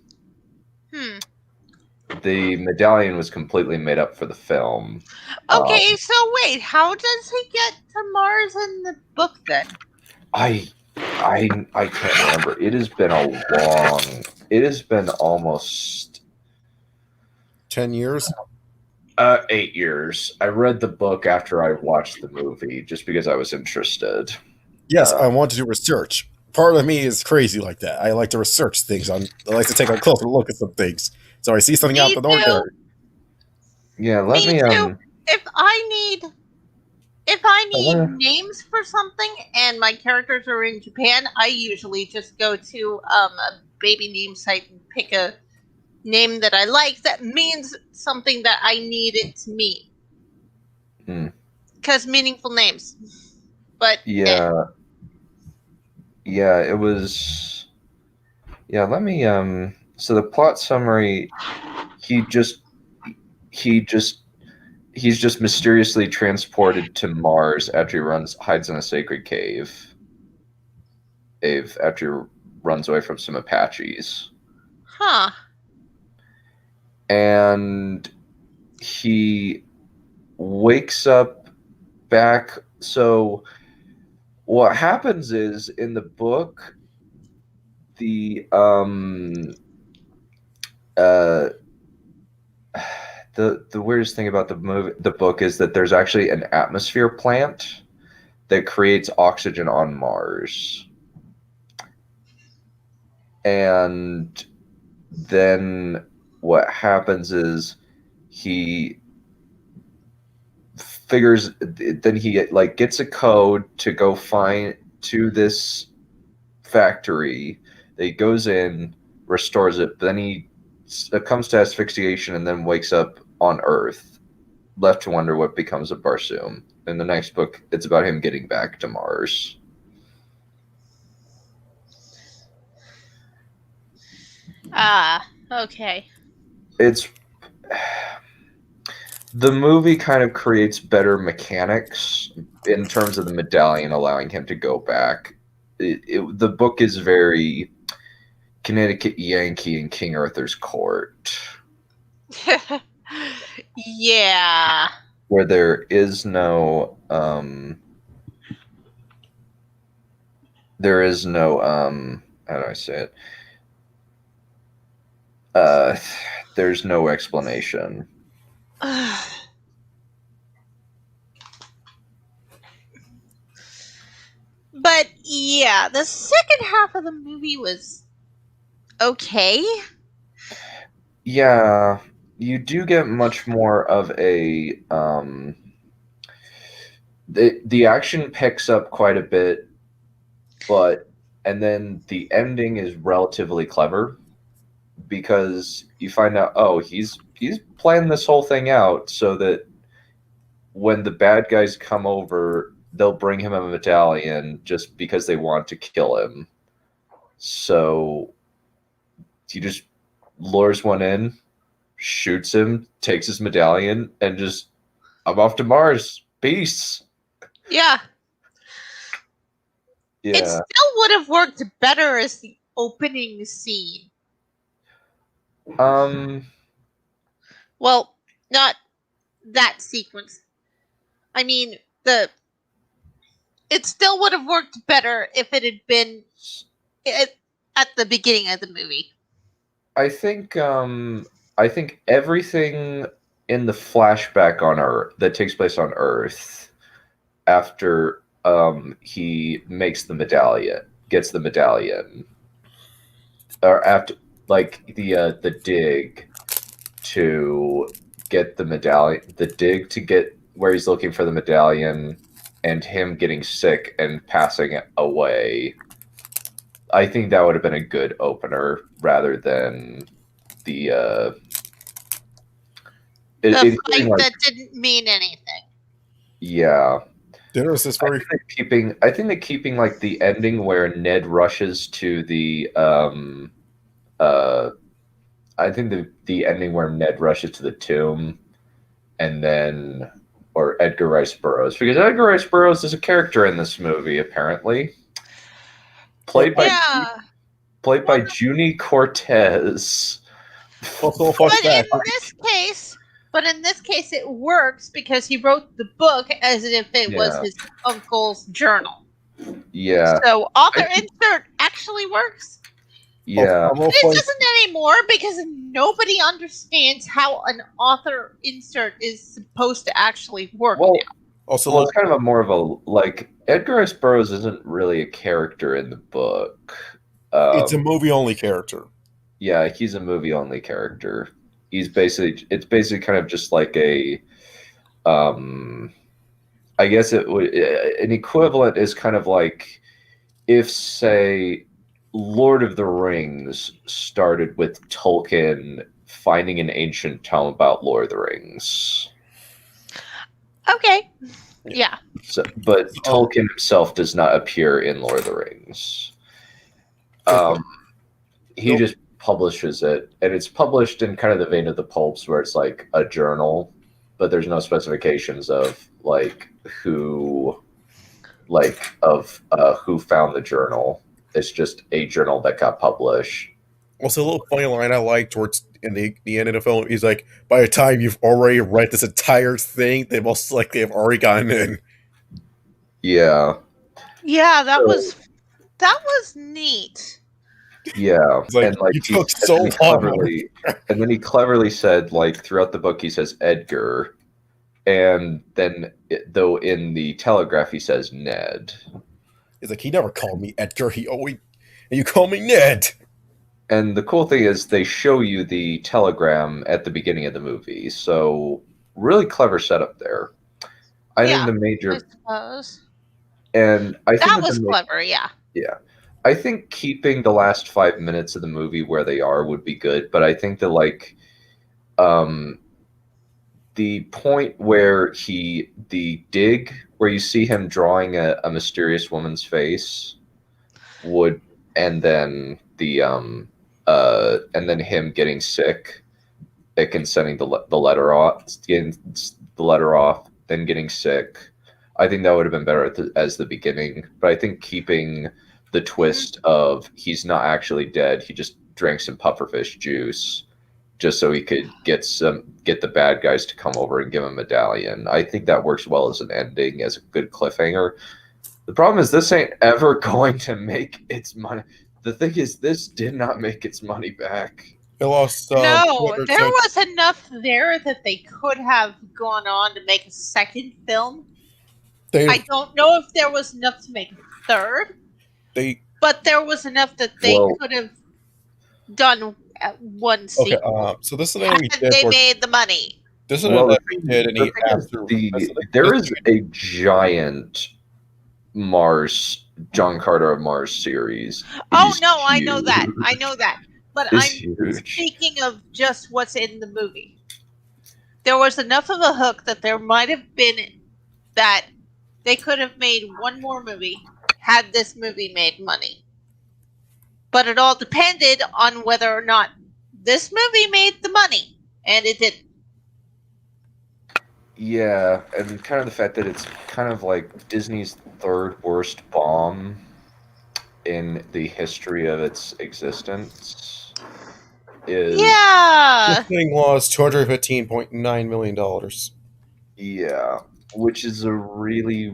The medallion was completely made up for the film. Okay, so wait, how does he get to Mars in the book then? I can't remember. It has been almost 10 years. 8 years. I read the book after I watched the movie, just because I was interested. Yes, I want to do research. Part of me is crazy like that. I like to research things. I like to take a closer look at some things. So I see something out the ordinary. Yeah, let me. If I need names for something and my characters are in Japan, I usually just go to a baby name site and pick a name that I like that means something that I need it to mean. Because meaningful names. But yeah. Yeah, it was. Yeah, let me. So the plot summary, he's just mysteriously transported to Mars after he hides in a sacred cave. After he runs away from some Apaches. Huh. And he wakes up back. So what happens is in the book, the weirdest thing about the book is that there's actually an atmosphere plant that creates oxygen on Mars. And then what happens is he gets a code to go find to this factory. He goes in, restores it, but then he comes to asphyxiation and then wakes up on Earth, left to wonder what becomes of Barsoom. In the next book, it's about him getting back to Mars. Okay. The movie kind of creates better mechanics in terms of the medallion allowing him to go back. The book is very Connecticut Yankee and King Arthur's Court. Yeah. Where there is no how do I say it? There's no explanation. But yeah, the second half of the movie was okay. Yeah, you do get much more of a the action picks up quite a bit, and then the ending is relatively clever because you find out, oh, he's planned this whole thing out so that when the bad guys come over, they'll bring him a medallion just because they want to kill him. So he just lures one in, shoots him, takes his medallion, and just, I'm off to Mars. Peace. Yeah. It still would have worked better as the opening scene. Well, not that sequence. I mean, it still would have worked better if it had been at the beginning of the movie. I think everything in the flashback on Earth that takes place on Earth after he makes the medallion, gets the medallion, or after the dig to get the medallion, to get where he's looking for the medallion, and him getting sick and passing it away. I think that would have been a good opener rather than the fight that didn't mean anything. Yeah. There was this very I think that keeping like the ending where Ned rushes to the I think the ending where Ned rushes to the tomb and then or Edgar Rice Burroughs, because Edgar Rice Burroughs is a character in this movie apparently. Played by Junie Cortez. But in this case, it works because he wrote the book as if it was his uncle's journal. Yeah. So author insert actually works. Yeah. It doesn't anymore because nobody understands how an author insert is supposed to actually work now. Also, it's kind of more of a Edgar Rice Burroughs isn't really a character in the book. It's a movie-only character. Yeah, he's a movie-only character. It's basically kind of just like a, I guess it would, an equivalent is kind of like if, say, Lord of the Rings started with Tolkien finding an ancient tome about Lord of the Rings. Okay. Yeah. But Tolkien himself does not appear in Lord of the Rings. He just publishes it, and it's published in kind of the vein of the pulps, where it's like a journal, but there's no specifications of who found the journal. It's just a journal that got published. Also, a little funny line I like towards in the end of the film. He's like, by the time you've already read this entire thing, they most likely have already gotten in. Yeah. Yeah, that was neat. Yeah, It's like, and like you took so long. And then he cleverly said, like, throughout the book, he says Edgar, and then though in the Telegraph he says Ned. He's like, he never called me Edgar. And you call me Ned. And the cool thing is they show you the telegram at the beginning of the movie, so really clever setup there. I think the major, I suppose. And I think that was clever. Yeah. Yeah. I think keeping the last 5 minutes of the movie where they are would be good, but I think that the point where the dig where you see him drawing a mysterious woman's face and then him getting sick, and sending the letter off, then getting sick. I think that would have been better as the beginning, but I think keeping the twist of he's not actually dead, he just drank some pufferfish juice just so he could get the bad guys to come over and give him a medallion. I think that works well as an ending, as a good cliffhanger. The problem is this ain't ever going to make its money. The thing is, this did not make its money back. It lost. No, there was enough there that they could have gone on to make a second film. I don't know if there was enough to make a third. But there was enough that they could have done at one scene. Okay, so this is what we did. They made the money. This is what we did. There is a giant John Carter of Mars series. Oh no, I know that. But I'm speaking of just what's in the movie. There was enough of a hook that there might have been that they could have made one more movie had this movie made money. But it all depended on whether or not this movie made the money, and it didn't. Yeah, and kind of the fact that it's kind of like Disney's third worst bomb in the history of its existence is... Yeah! This thing lost $215.9 million. Yeah, which is really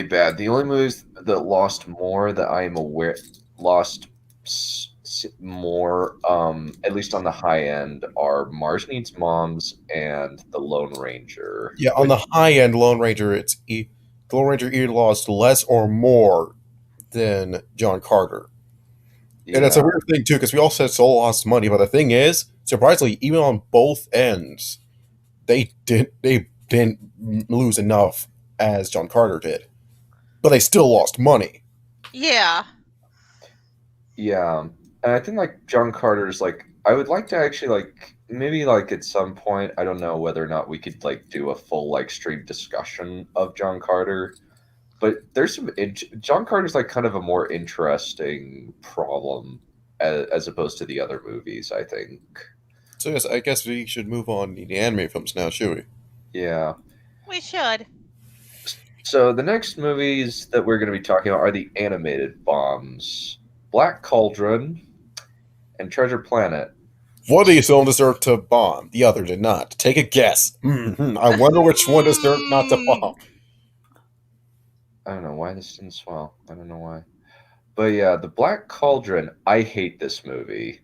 bad. The only movies that lost more that I am aware more, at least on the high end, are Mars Needs Moms and The Lone Ranger. Yeah, on the high end, Lone Ranger, the Lone Ranger either lost less or more than John Carter. Yeah. And that's a weird thing too, because we all said Soul lost money, but the thing is, surprisingly, even on both ends, they didn't lose enough as John Carter did, but they still lost money. Yeah. Yeah, and I think John Carter's I would like to actually maybe at some point, I don't know whether or not we could do a full stream discussion of John Carter, but there's John Carter's kind of a more interesting problem as opposed to the other movies, I think. So yes, I guess we should move on to the anime films now, should we? Yeah. We should. So the next movies that we're going to be talking about are the animated bombs. Black Cauldron and Treasure Planet. One of these films deserved to bomb. The other did not. Take a guess. I wonder which one deserved not to bomb. I don't know why this didn't swell. I don't know why. But yeah, the Black Cauldron, I hate this movie.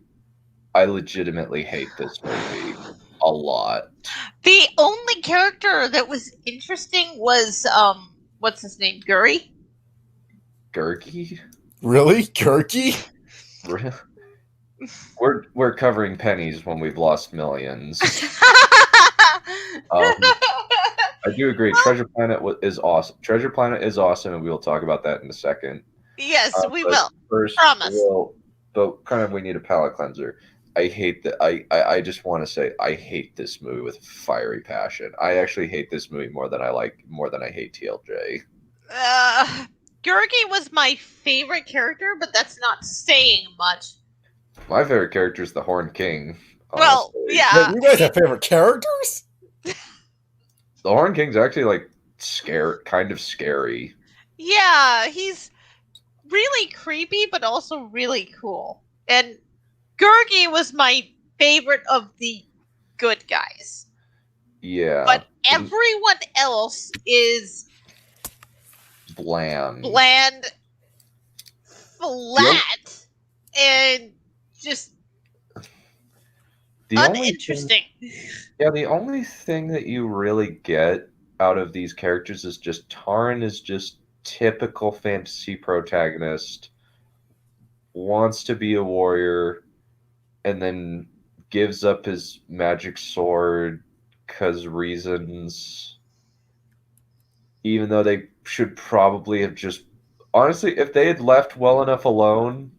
I legitimately hate this movie a lot. The only character that was interesting was, what's his name? Guri? Gurky? Really? Gurky? We're covering pennies when we've lost millions. I do agree. Treasure Planet is awesome. Treasure Planet is awesome, and we will talk about that in a second. Yes, we will. First, promise. But kind of, we need a palate cleanser. I hate that. I just want to say I hate this movie with fiery passion. I actually hate this movie more than I hate TLJ. Gurgi was my favorite character, but that's not saying much. My favorite character is the Horned King. Well, honestly. yeah. You guys have favorite characters? The Horned King's actually like kind of scary. Yeah, he's really creepy, but also really cool. And Gurgi was my favorite of the good guys. Yeah. But everyone else is bland, flat, and just uninteresting. The only thing that you really get out of these characters is just Taran is just typical fantasy protagonist, wants to be a warrior, and then gives up his magic sword because reasons, even though they should probably have just, honestly, if they had left well enough alone,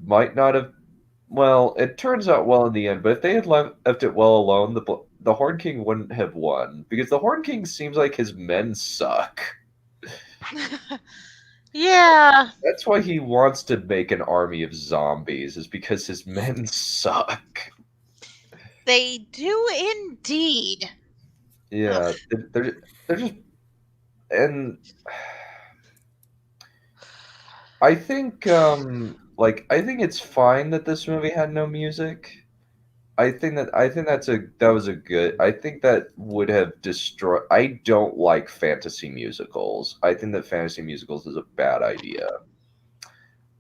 might not have, well, it turns out well in the end, but if they had left it well alone, the Horned King wouldn't have won, because the Horned King seems like his men suck. Yeah. That's why he wants to make an army of zombies, is because his men suck. They do indeed. Yeah, they're just, and I think I think it's fine that this movie had no music. I think that would have destroyed. I don't like fantasy musicals. I think that fantasy musicals is a bad idea.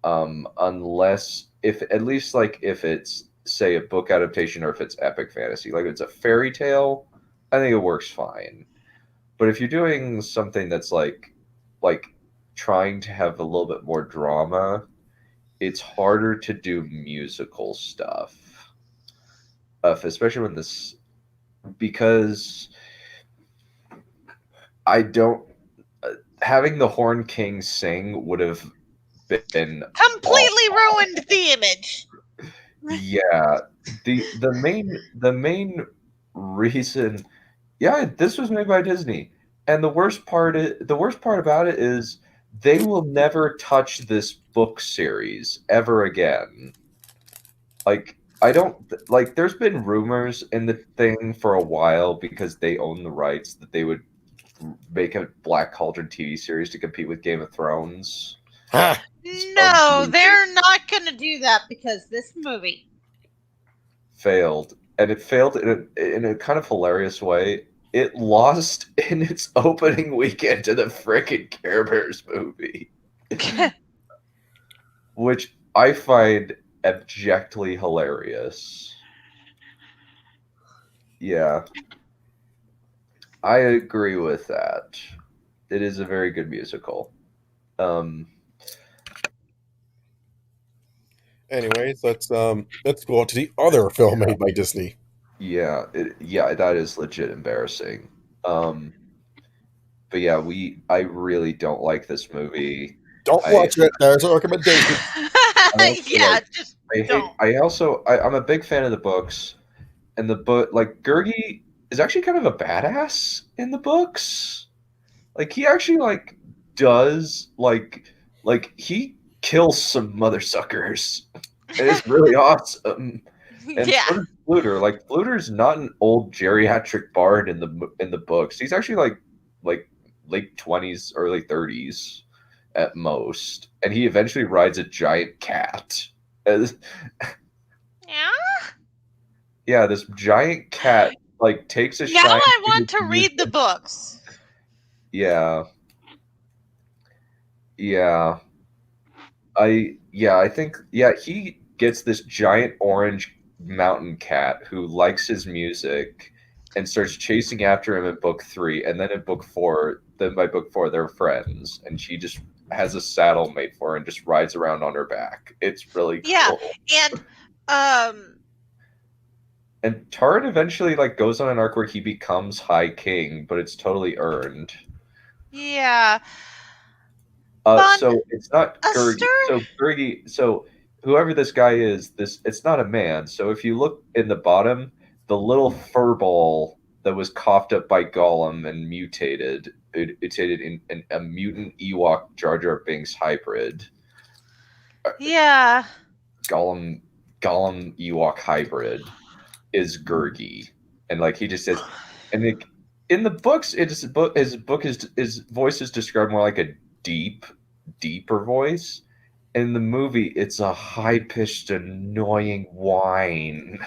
Unless if it's, say, a book adaptation, or if it's epic fantasy, like if it's a fairy tale, I think it works fine. But if you're doing something that's like trying to have a little bit more drama, it's harder to do musical stuff. Especially when because I don't, having the Horned King sing would have been completely ruined the image. Yeah, the main reason, this was made by Disney, and the worst part about it is they will never touch this book series ever again. There's been rumors in the thing for a while, because they own the rights, that they would make a Black Cauldron TV series to compete with Game of Thrones. No, they're not going to do that, because this movie failed. And it failed in a kind of hilarious way. It lost in its opening weekend to the frickin' Care Bears movie. Which I find abjectly hilarious. Yeah. I agree with that. It is a very good musical. Anyways, let's go on to the other film made by Disney. Yeah, that is legit embarrassing. But yeah, I really don't like this movie. Don't watch it. There's a recommendation. Don't. I'm a big fan of the books, and the book, Gurgi is actually kind of a badass in the books. He actually does he kills some mother suckers. And it's really awesome. And so does Fluter. Fluter's not an old geriatric bard in the books. He's actually like late 20s, early 30s at most. And he eventually rides a giant cat. Yeah, this giant cat takes a now I want to read the books. Yeah. I think he gets this giant orange mountain cat who likes his music and starts chasing after him in book 3, and then by book 4 they're friends, and she just has a saddle made for her and just rides around on her back. It's really cool. And Taran eventually goes on an arc where he becomes High King, but it's totally earned. Yeah. So it's not Gurgi. So Gurgi. So whoever this guy is, it's not a man. So if you look in the bottom, the little furball that was coughed up by Gollum and mutated. It mutated in a mutant Ewok Jar Jar Binks hybrid. Yeah. Gollum Ewok hybrid is Gurgi, and like he just says, and in the books, his voice is described more like a deeper voice. In the movie, it's a high-pitched, annoying whine,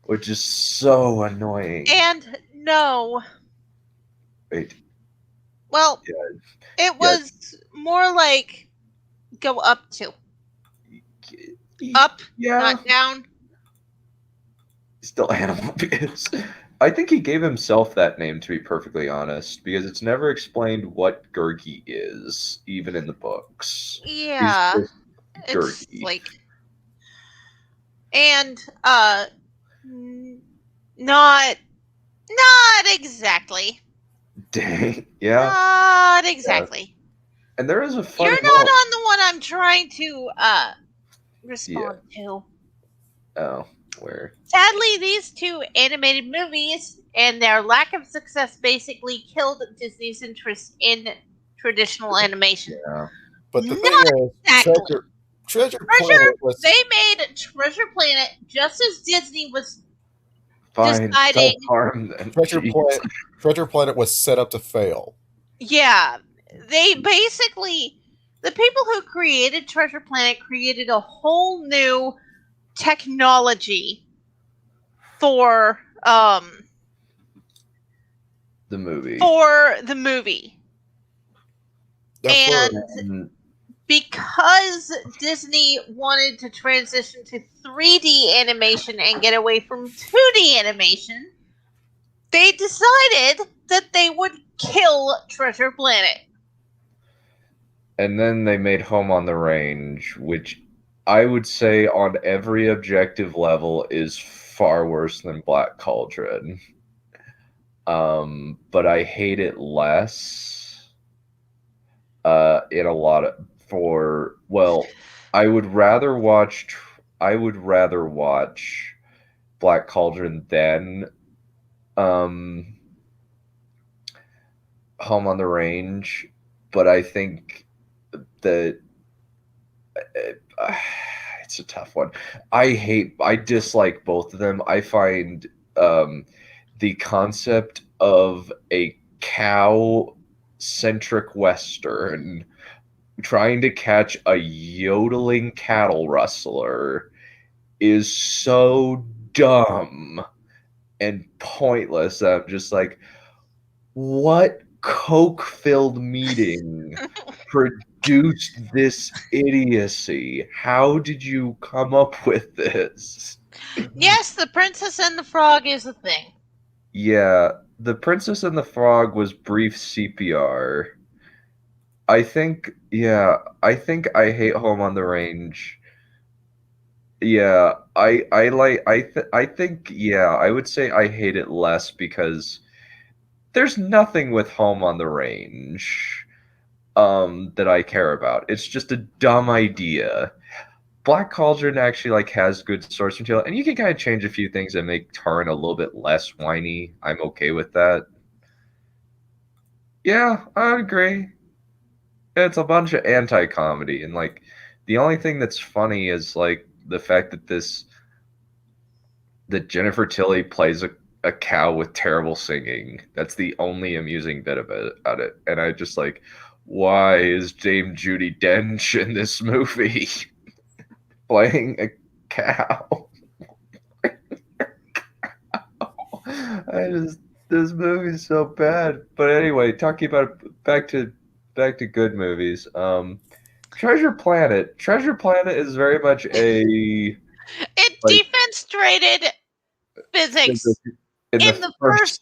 which is so annoying. And no. Wait. Well, it was more like go up to. Up, not down. Still animal because I think he gave himself that name, to be perfectly honest, because it's never explained what Gurgi is, even in the books. Yeah. Gurgi. It's like, and not exactly. Dang. Yeah. Not exactly. And there is a fun You're not on the one I'm trying to respond to. Oh, where? Sadly, these two animated movies and their lack of success basically killed Disney's interest in traditional animation. Yeah. But the thing is, exactly. Treasure Planet was... They made Treasure Planet just as Disney was deciding. Treasure Planet was set up to fail. Yeah. They basically, the people who created Treasure Planet created a whole new technology for the movie. And because Disney wanted to transition to 3D animation and get away from 2D animation, they decided that they would kill Treasure Planet. And then they made Home on the Range, which I would say on every objective level is far worse than Black Cauldron. But I hate it less in a lot of I would rather watch Black Cauldron than Home on the Range, but I think that it's a tough one. I dislike both of them. I find the concept of a cow-centric Western trying to catch a yodeling cattle rustler is so dumb and pointless. I'm just like, what coke-filled meeting produced this idiocy? How did you come up with this? Yes, The Princess and the Frog is a thing. Yeah, The Princess and the Frog was brief CPR. I think I hate Home on the Range. Yeah, I would say I hate it less because there's nothing with Home on the Range that I care about. It's just a dumb idea. Black Cauldron actually has good source material, and you can kind of change a few things and make Taran a little bit less whiny. I'm okay with that. Yeah, I agree. It's a bunch of anti-comedy, and the only thing that's funny is the fact that Jennifer Tilly plays a cow with terrible singing. That's the only amusing bit about it. And I just why is Dame Judi Dench in this movie playing a cow? This movie's so bad. But anyway, talking about back to good movies. Treasure Planet. Treasure Planet is very much it demonstrated physics in the first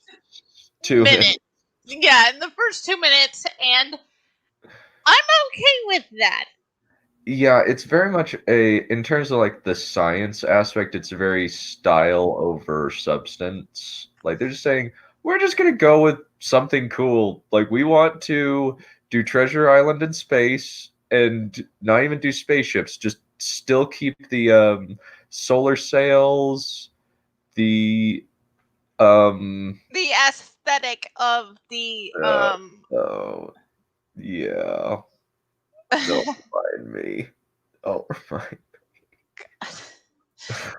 2 minutes. Yeah, in the first 2 minutes, and I'm okay with that. Yeah, it's very much in terms of the science aspect, it's very style over substance. They're just saying, we're just going to go with something cool. We want to do Treasure Island in space and not even do spaceships, just still keep the solar sails, the The aesthetic of the Oh, yeah. Don't remind me. Oh, right.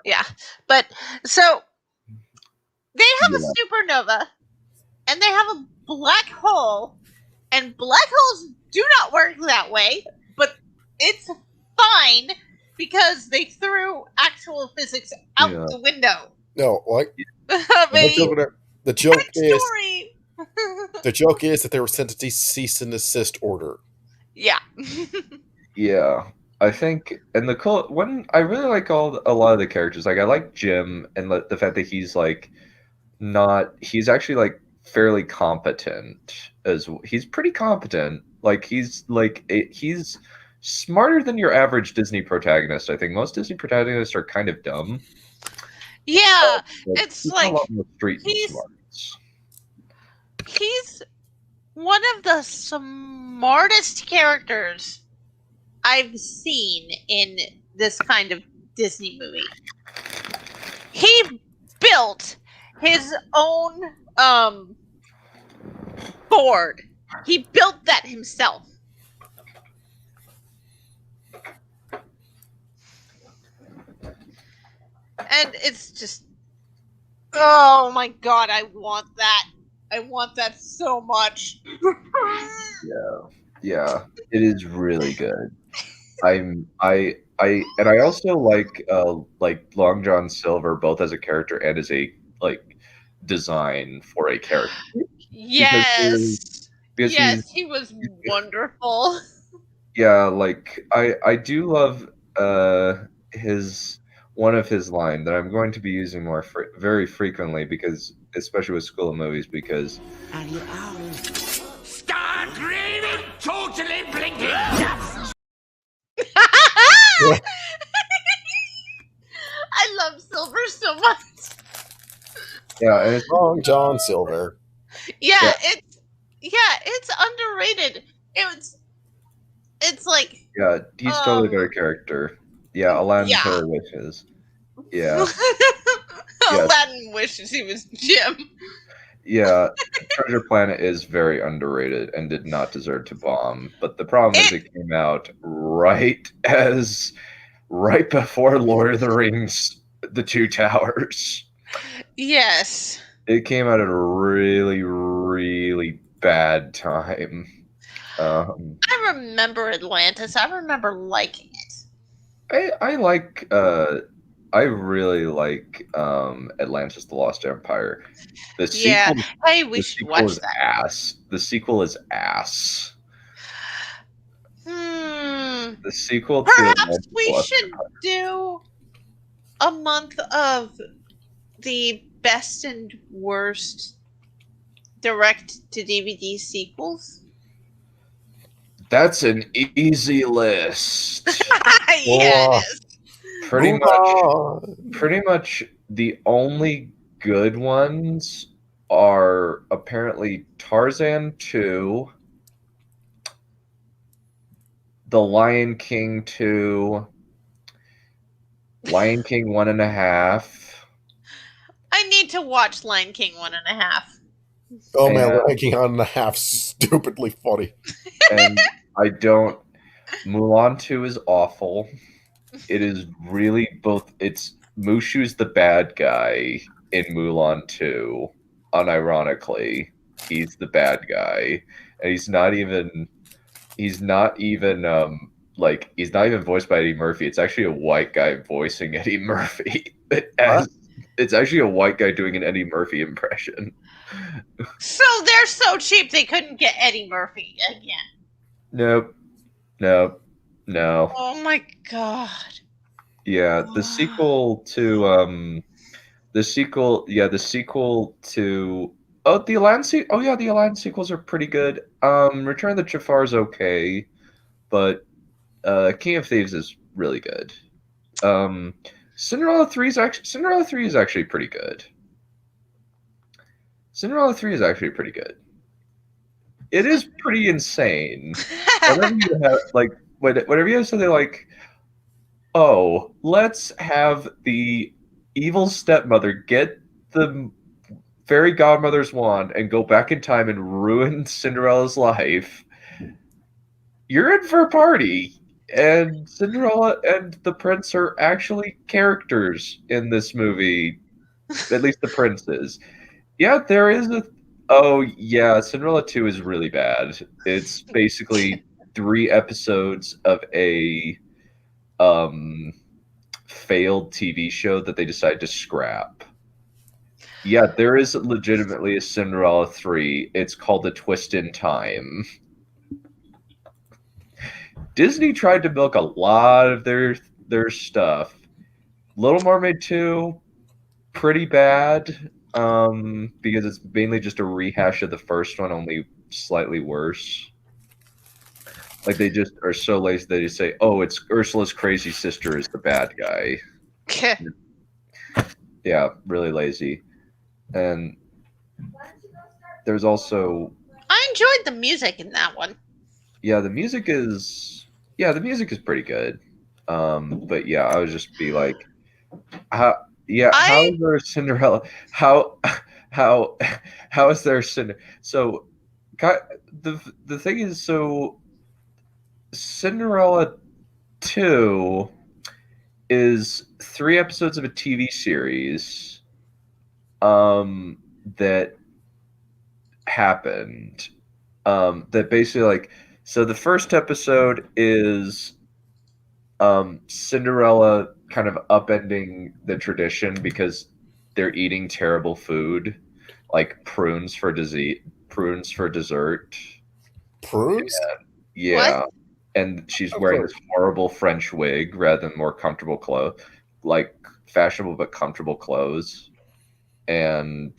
Yeah, but so they have a supernova, and they have a black hole, and black holes do not work that way, but it's fine because they threw actual physics out the window. No, like the joke is the joke is that they were sent to cease and desist order. Yeah. Yeah. I think, and the cool one, I really like a lot of the characters. Like, I like Jim, and the fact that he's like he's actually like fairly competent. He's pretty competent. Like, he's smarter than your average Disney protagonist. I think most Disney protagonists are kind of dumb. Yeah, it's like he's one of the smartest characters I've seen in this kind of Disney movie. He built his own board. He built that himself. And it's just, oh my god, I want that. I want that so much. Yeah, it is really good. I also like Long John Silver both as a character and as a design for a character. Yes, he was wonderful. Yeah, I do love one of his lines that I'm going to be using very frequently, because especially with School of Movies, because start dreaming totally blinking. I love Silver so much. Yeah, and it's Long John Silver. Yeah, it's underrated. It's like, yeah, he's totally a better character. Yeah, Aladdin totally wishes. Yeah. Aladdin wishes he was Jim. Yeah, Treasure Planet is very underrated and did not deserve to bomb. But the problem is it came out right before Lord of the Rings, The Two Towers. Yes. It came out at a really, really bad time. I remember Atlantis. I remember liking it. I really like Atlantis: The Lost Empire. The sequel, yeah, hey, we should watch that. Ass. The sequel is ass. The sequel to Perhaps we should do a month of the best and worst direct-to-DVD sequels. That's an easy list. Yes. Pretty much the only good ones are apparently Tarzan 2, The Lion King 2, Lion King 1.5. I need to watch Lion King 1.5. Oh man, Lion King 1.5, stupidly funny. And Mulan 2 is awful. It is really it's Mushu's the bad guy in Mulan 2. Unironically, he's the bad guy, and he's not even voiced by Eddie Murphy. It's actually a white guy voicing Eddie Murphy. It's actually a white guy doing an Eddie Murphy impression. So they're so cheap they couldn't get Eddie Murphy again. Nope. Oh my god. Yeah, the sequel to the sequel to the Aladdin sequels are pretty good. Return of the Jafar is okay, but King of Thieves is really good. Cinderella 3 is actually pretty good. Cinderella 3 is actually pretty good. It is pretty insane. Whenever you have something like, oh, let's have the evil stepmother get the fairy godmother's wand and go back in time and ruin Cinderella's life, you're in for a party. And Cinderella and the prince are actually characters in this movie. At least the prince is. Yeah, there is a... Oh, yeah, Cinderella 2 is really bad. It's basically 3 episodes of a failed TV show that they decided to scrap. Yeah, there is legitimately a Cinderella 3. It's called A Twist in Time. Disney tried to milk a lot of their stuff. Little Mermaid 2, pretty bad, because it's mainly just a rehash of the first one, only slightly worse. Like, they just are so lazy they just say, oh, it's Ursula's crazy sister is the bad guy. Yeah, really lazy. And there's also... I enjoyed the music in that one. Yeah, the music is pretty good. But yeah, I would just be like, how is there a Cinderella? How is there a Cinderella? So, the thing is, so Cinderella 2 is 3 episodes of a TV series that happened. That basically, like, so the first episode is Cinderella kind of upending the tradition because they're eating terrible food, like prunes for dessert. Prunes? Yeah. What? And she's wearing this horrible French wig rather than more comfortable clothes, like fashionable but comfortable clothes. And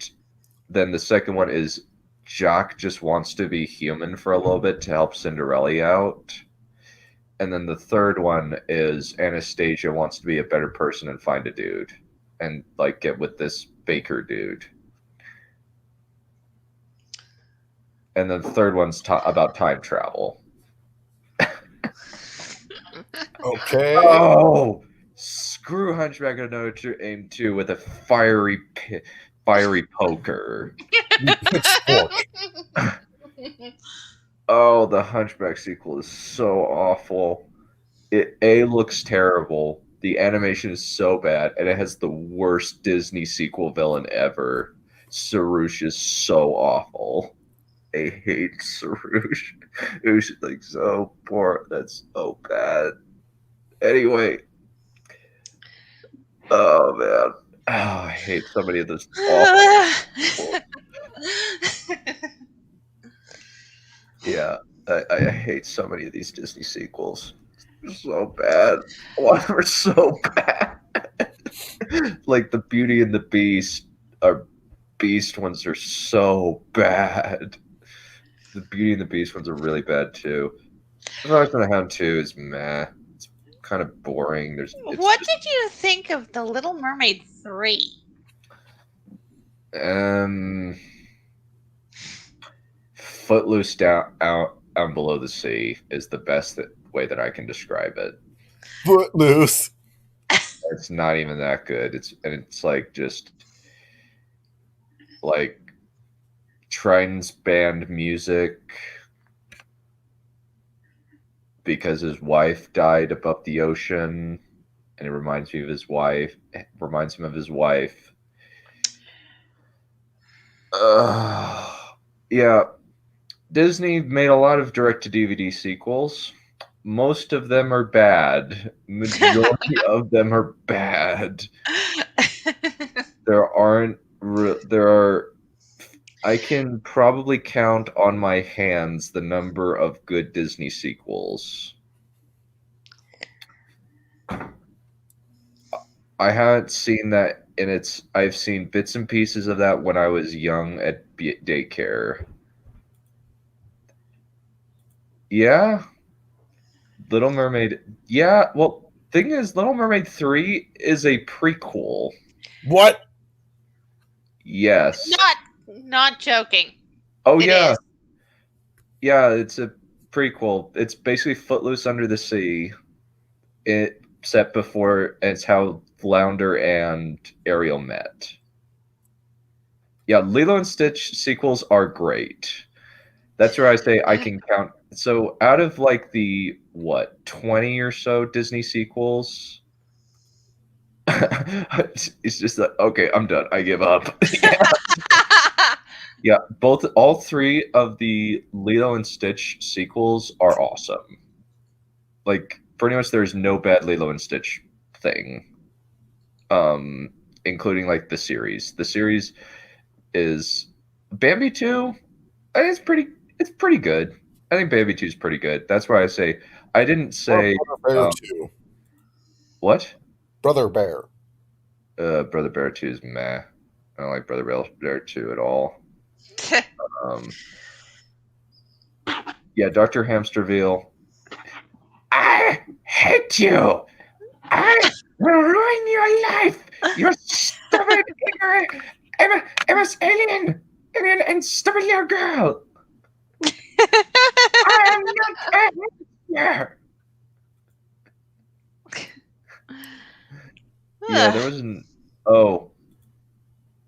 then the second one is Jacques just wants to be human for a little bit to help Cinderella out. And then the third one is Anastasia wants to be a better person and find a dude and like get with this baker dude. And then the third one's about time travel. Okay. Oh, screw Hunchback of Notre Dame 2 with a fiery poker. Oh, the Hunchback sequel is so awful. It looks terrible. The animation is so bad, and it has the worst Disney sequel villain ever. Sarouche is so awful. I hate Sarouche. It was like so poor. That's so bad. Anyway. Oh man. Oh, I hate so many of those awful. Yeah, I hate so many of these Disney sequels. They're so bad. A lot of them are so bad. Like the Beauty and the Beast ones are so bad. The Beauty and the Beast ones are really bad too. Rise of the Hound 2 is meh. It's kind of boring. What did you think of The Little Mermaid 3? Footloose down below the sea is the best way that I can describe it. Footloose. It's not even that good. It's like just like Triton's band music because his wife died above the ocean, and it reminds me of his wife. It reminds him of his wife. Yeah. Disney made a lot of direct-to-DVD sequels. Most of them are bad. Majority of them are bad. There are. I can probably count on my hands the number of good Disney sequels. I haven't seen that I've seen bits and pieces of that when I was young at daycare. Yeah. Little Mermaid. Yeah, well, thing is, Little Mermaid 3 is a prequel. What? Yes. Not joking. Oh, It yeah. is. Yeah, it's a prequel. It's basically Footloose Under the Sea. It's how Flounder and Ariel met. Yeah, Lilo and Stitch sequels are great. That's where I say I can count. So out of like the 20 or so Disney sequels, it's just like, okay, I'm done. I give up. Yeah, all three of the Lilo and Stitch sequels are awesome. Like pretty much there's no bad Lilo and Stitch thing. Including like the series. The series is Bambi 2. I think it's pretty good. I think Bambi 2 is pretty good. That's why I say I didn't say Brother Bear 2. What? Brother Bear. Brother Bear 2 is meh. I don't like Brother Bear 2 at all. Yeah, Dr. Hamsterville. I hate you. I will ruin your life. You're stupid, ignorant, Emma's alien and stupid little girl. I am not a here. Yeah, there was an. Oh.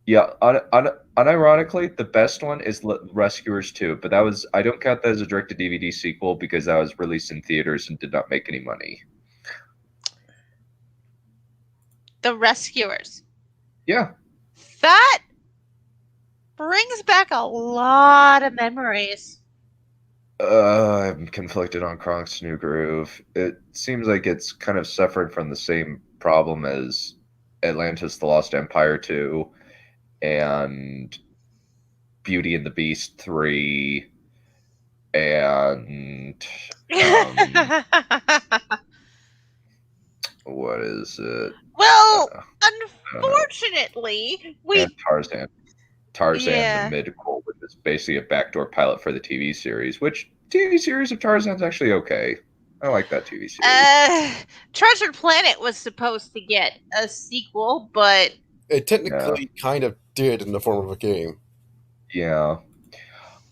Yeah, unironically, the best one is Rescuers 2, but I don't count that as a direct-to-DVD sequel because that was released in theaters and did not make any money. The Rescuers. Yeah. That brings back a lot of memories. I'm conflicted on Kronk's New Groove. It seems like it's kind of suffering from the same problem as Atlantis: The Lost Empire 2 and Beauty and the Beast 3 and what is it? Well, unfortunately, and Tarzan. The Midquel, which is basically a backdoor pilot for the TV series, which TV series of Tarzan's actually okay. I like that TV series. Treasure Planet was supposed to get a sequel, but it technically kind of did in the form of a game. Yeah.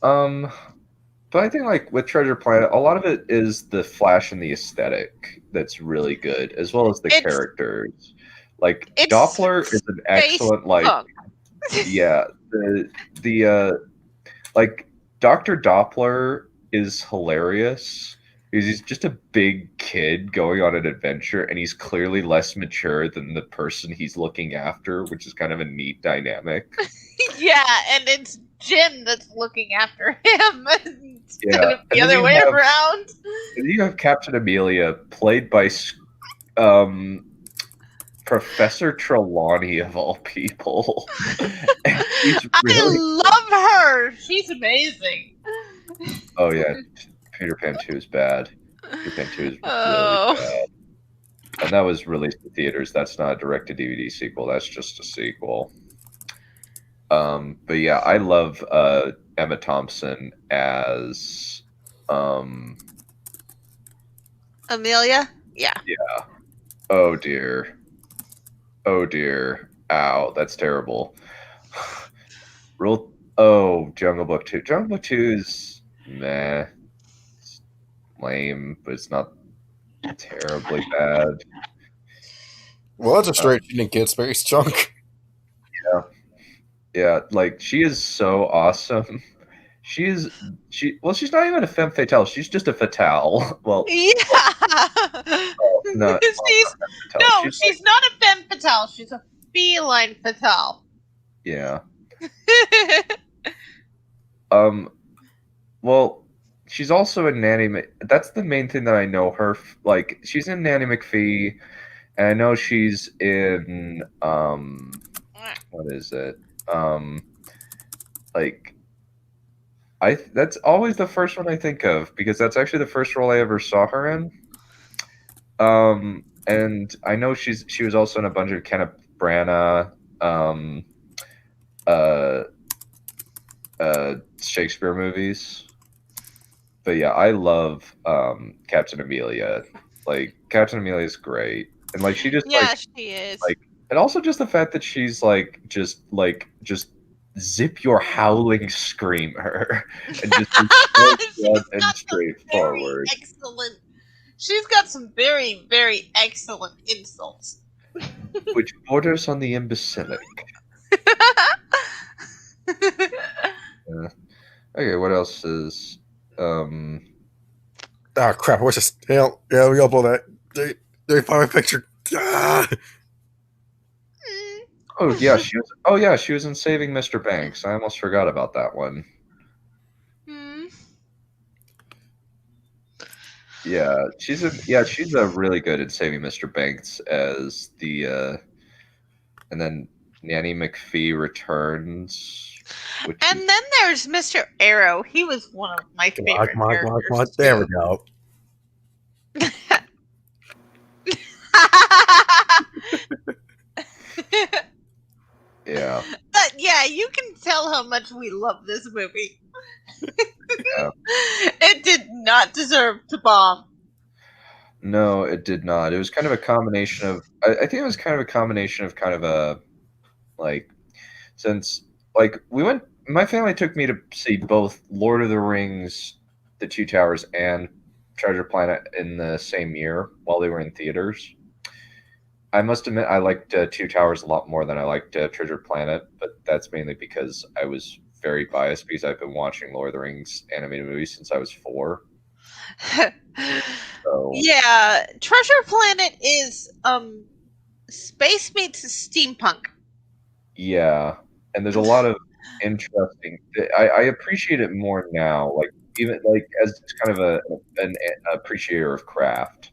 But I think like with Treasure Planet, a lot of it is the flash and the aesthetic that's really good, as well as the characters. Like Doppler is an excellent yeah, the like Dr. Doppler is hilarious because he's just a big kid going on an adventure and he's clearly less mature than the person he's looking after, which is kind of a neat dynamic. Yeah, and it's Jim that's looking after him instead of the and other way around. And you have Captain Amelia, played by Professor Trelawney of all people. I love her. She's amazing. Oh yeah, Peter Pan 2 is bad. Peter Pan 2 is really bad. And that was released in theaters. That's not a direct-to-DVD sequel. That's just a sequel. But yeah, I love Emma Thompson as Amelia? Yeah. Yeah. Oh dear. Oh dear. Ow, that's terrible. Jungle Book 2. Jungle Book 2 is meh. It's lame, but it's not terribly bad. Well, that's a straight cheating kid space chunk. Yeah. Yeah, like she is so awesome. She's not even a femme fatale. She's just a fatale. Well, yeah. She's not a femme fatale. She's a feline fatale. Yeah. Well, she's also in Nanny. That's the main thing that I know her. Like, she's in Nanny McPhee, and I know she's in what is it? That's always the first one I think of because that's actually the first role I ever saw her in. And I know she was also in a bunch of Kenneth Branagh, Shakespeare movies. But yeah, I love Captain Amelia. Like Captain Amelia is great, and like she just she is. Like, and also just the fact that she's just zip your howling screamer and just so and straightforward. Excellent. She's got some very, very excellent insults. Which borders on the imbecilic. Yeah. Okay, what else is Ah, crap! What's just hell? Yeah, we upload that. They find my picture. Ah! Oh yeah, she was. Oh yeah, she was in Saving Mr. Banks. I almost forgot about that one. Yeah, she's a really good at Saving Mr. Banks as the and then Nanny McPhee returns. And then there's Mr. Arrow. He was one of my favorite characters. Come on. There we go. Yeah. But yeah, you can tell how much we love this movie. Yeah. It did not deserve to bomb. No, it did not. It was kind of a combination of. I think it was kind of a combination of kind of a, like, since like we went. My family took me to see both Lord of the Rings, The Two Towers, and Treasure Planet in the same year while they were in theaters. I must admit, I liked Two Towers a lot more than I liked Treasure Planet, but that's mainly because I was very biased because I've been watching Lord of the Rings animated movies since I was 4. So, yeah, Treasure Planet is space meets steampunk. yeah, and there's a lot of interesting. I appreciate it more now, like even like as kind of an appreciator of craft.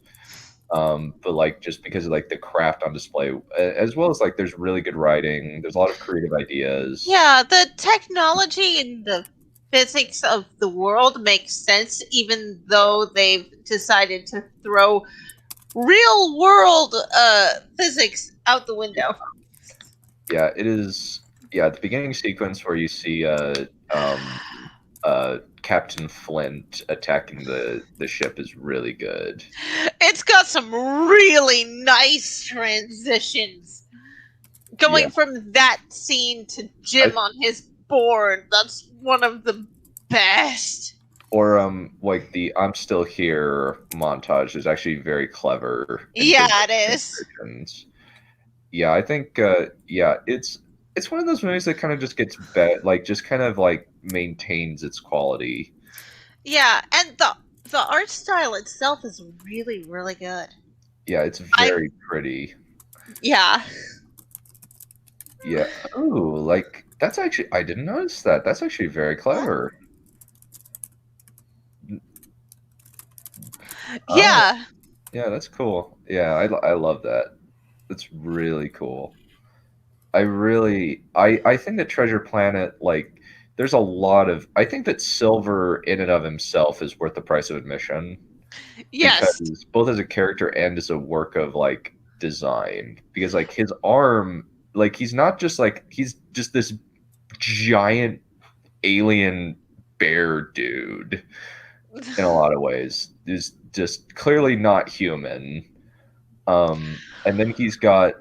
But like just because of like the craft on display, as well as like there's really good writing. There's a lot of creative ideas. Yeah, the technology and the physics of the world makes sense, even though they've decided to throw real world physics out the window. Yeah, it is. Yeah, the beginning sequence where you see Captain Flint attacking the ship is really good. It's got some really nice transitions. Going from that scene to Jim on his board, that's one of the best. Or like the "I'm Still Here" montage is actually very clever. Yeah, it is. Yeah, I think it's one of those movies that kind of just gets better, like just kind of like maintains its quality. Yeah, and the art style itself is really, really good. Yeah, it's very pretty. Yeah. Yeah. Ooh, like that's actually I didn't notice that. That's actually very clever. Yeah. Yeah, that's cool. Yeah, I love that. That's really cool. I think that Treasure Planet, like, there's a lot of. I think that Silver in and of himself is worth the price of admission. Yes. Because both as a character and as a work of like design. Because like his arm, like he's not just like he's just this giant alien bear dude. In a lot of ways, is just clearly not human. And then he's got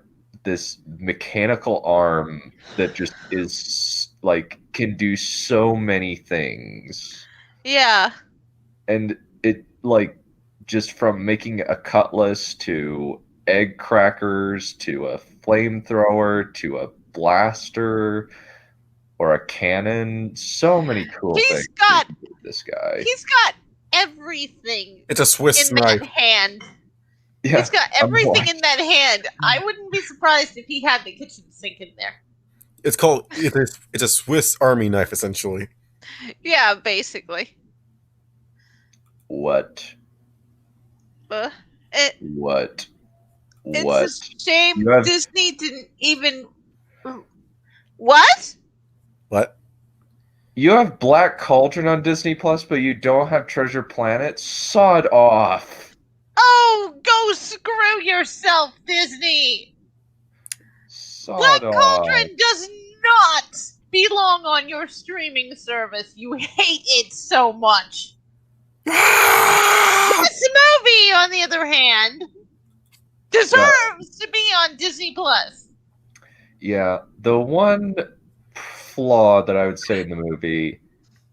this mechanical arm that just is like can do so many things. Yeah. And it like just from making a cutlass to egg crackers to a flamethrower to a blaster or a cannon, so many cool things. This guy. He's got everything. It's a Swiss knife. That hand. Yeah, he's got everything in that hand. I wouldn't be surprised if he had the kitchen sink in there. It's a Swiss Army knife, essentially. Yeah, basically. What? What? What? It's a shame Disney didn't even. What? What? You have Black Cauldron on Disney Plus, but you don't have Treasure Planet? Sod off. Oh, go screw yourself, Disney! Black Cauldron does not belong on your streaming service. You hate it so much. This movie, on the other hand, deserves to be on Disney Plus. Yeah, the one flaw that I would say in the movie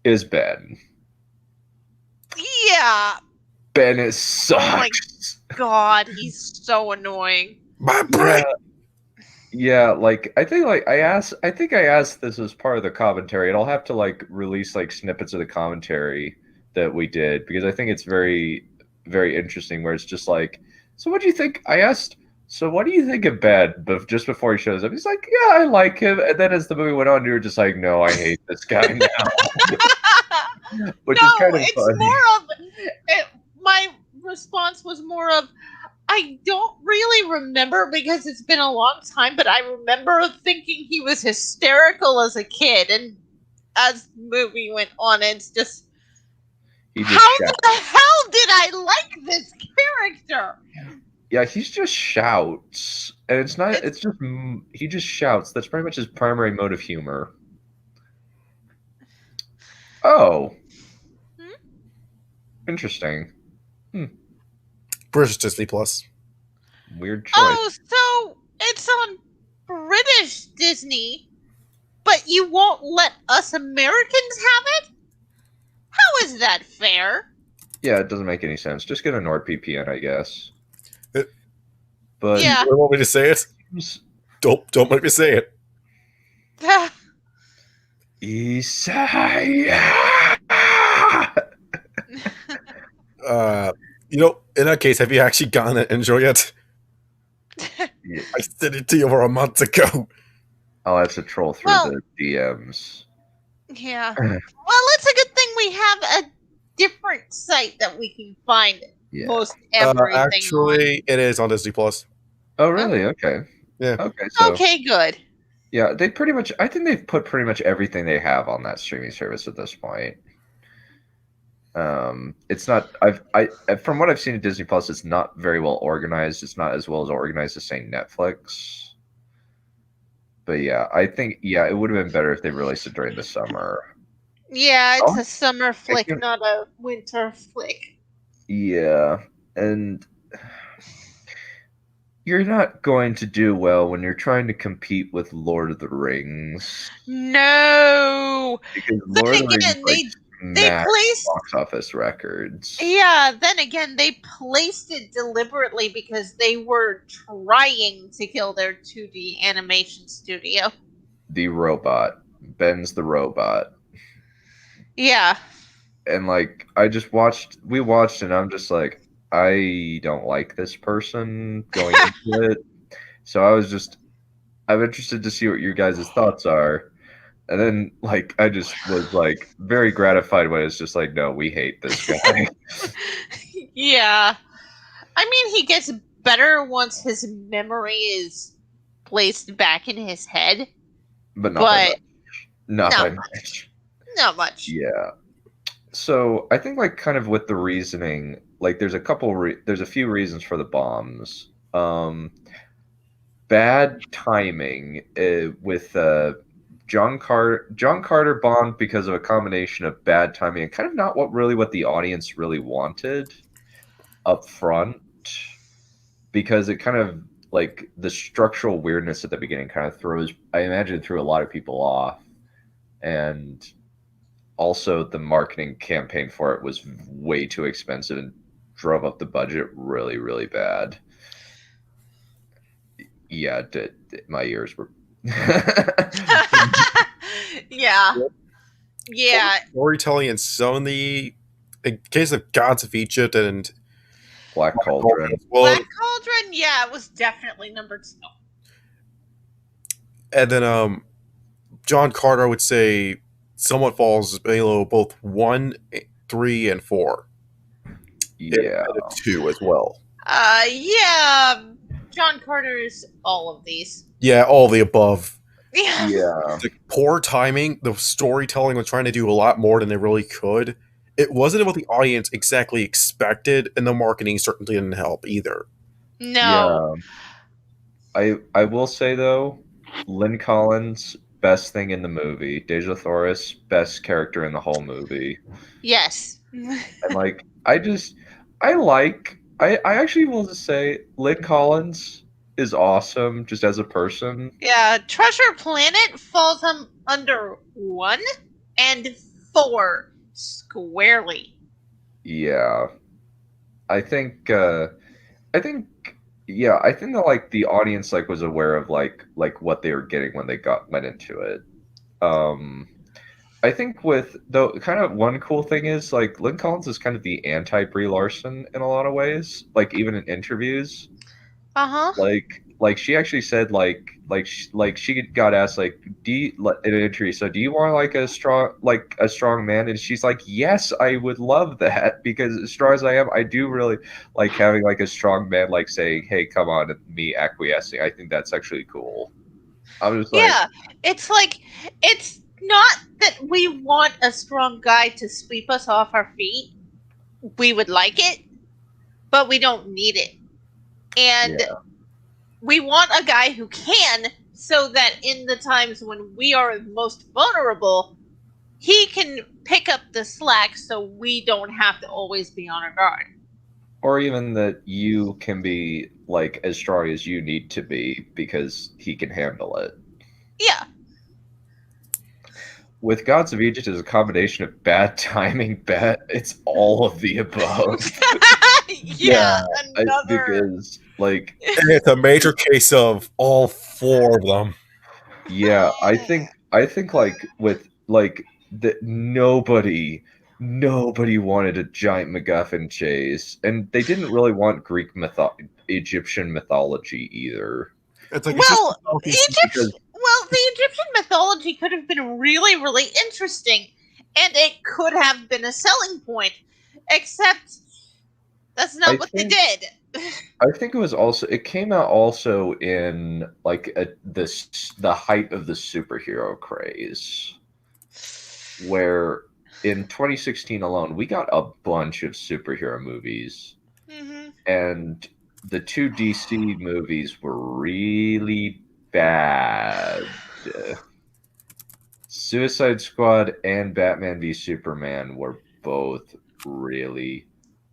is Ben. Yeah. Ben is sucks. Oh my god, he's so annoying. My brain. Yeah, like I think I asked this as part of the commentary, and I'll have to like release like snippets of the commentary that we did because I think it's very, very interesting. Where it's just like, so what do you think? I asked, so what do you think of Ben? But just before he shows up, he's like, yeah, I like him. And then as the movie went on, you were just like, no, I hate this guy now, which is kind of it's funny. more of my response was more of I don't really remember because it's been a long time, but I remember thinking he was hysterical as a kid, and as the movie went on, it's just how the hell did I like this character? Yeah, he's just shouts, and it's not. It's just he just shouts. That's pretty much his primary mode of humor. Oh, interesting. British Disney Plus. Weird choice. Oh, so it's on British Disney, but you won't let us Americans have it? How is that fair? Yeah, it doesn't make any sense. Just get a NordVPN, I guess. But yeah. You want me to say it? Don't make me say it. Isaiah. In that case, have you actually gotten it? Enjoy it. Yeah. I sent it to you over a month ago. I'll have to troll through the DMs. Yeah. Well, it's a good thing we have a different site that we can find most everything. Actually, it is on Disney Plus. Oh, really? Okay. Yeah. Okay. So, okay, good. Yeah, they pretty much. I think they've put pretty much everything they have on that streaming service at this point. It's not. From what I've seen at Disney Plus, it's not very well organized. It's not as well as organized as say Netflix. But yeah, I think it would have been better if they released it during the summer. Yeah, it's a summer flick, not a winter flick. Yeah, and you're not going to do well when you're trying to compete with Lord of the Rings. No, because Lord of the Rings they placed box office records. Yeah, then again, they placed it deliberately because they were trying to kill their 2D animation studio. The robot. Ben's the robot. Yeah. And like, we watched and I'm just like, I don't like this person going into it. So I'm interested to see what your guys' thoughts are. And then, like, I just was, like, very gratified when it's just like, no, we hate this guy. Yeah. I mean, he gets better once his memory is placed back in his head. But not much. Not much. Yeah. So, I think, like, kind of with the reasoning, like, there's a few reasons for the bombs. Bad timing with... John Carter bombed because of a combination of bad timing and kind of not what the audience really wanted up front, because it kind of like the structural weirdness at the beginning kind of threw a lot of people off, and also the marketing campaign for it was way too expensive and drove up the budget really, really bad. Yeah, my ears were yeah. Storytelling and Sony, in case of Gods of Egypt and Black Cauldron. Black Cauldron, yeah, it was definitely number 2. And then John Carter, I would say, somewhat falls below both 1, 3, and 4. Yeah, and 2 as well. Yeah. John Carter's all of these. Yeah, all the above. Yeah. The poor timing, the storytelling was trying to do a lot more than they really could. It wasn't what the audience exactly expected, and the marketing certainly didn't help either. No. Yeah. I will say, though, Lynn Collins, best thing in the movie. Deja Thoris, best character in the whole movie. Yes. And, like, I actually will just say Lynn Collins is awesome just as a person. Yeah, Treasure Planet falls under 1 and 4 squarely. Yeah. I think Yeah, I think that like the audience like was aware of like what they were getting when they went into it. I think with though kind of one cool thing is like Lynn Collins is kind of the anti Brie Larson in a lot of ways. Like even in interviews, Uh-huh. like she actually said she got asked like in an interview, so do you want like a strong man? And she's like, yes, I would love that, because as strong as I am, I do really like having like a strong man like saying, hey, come on, and me acquiescing. I think that's actually cool. I was like, Yeah, it's like, it's not that we want a strong guy to sweep us off our feet. We would like it, but we don't need it. And yeah. we want a guy who can, so that in the times when we are most vulnerable, he can pick up the slack so we don't have to always be on our guard. Or even that you can be like as strong as you need to be because he can handle it. Yeah. With Gods of Egypt is a combination of bad timing, it's all of the above. Because like it's a major case of all four of them. Yeah, I think like with like that nobody wanted a giant MacGuffin chase, and they didn't really want Egyptian mythology either. It's like the Egyptian mythology could have been really, really interesting, and it could have been a selling point, except that's not what they did. I think it came out also in like the height of the superhero craze, where in 2016 alone we got a bunch of superhero movies, and the two DC movies were really bad. Suicide Squad and Batman v Superman were both really,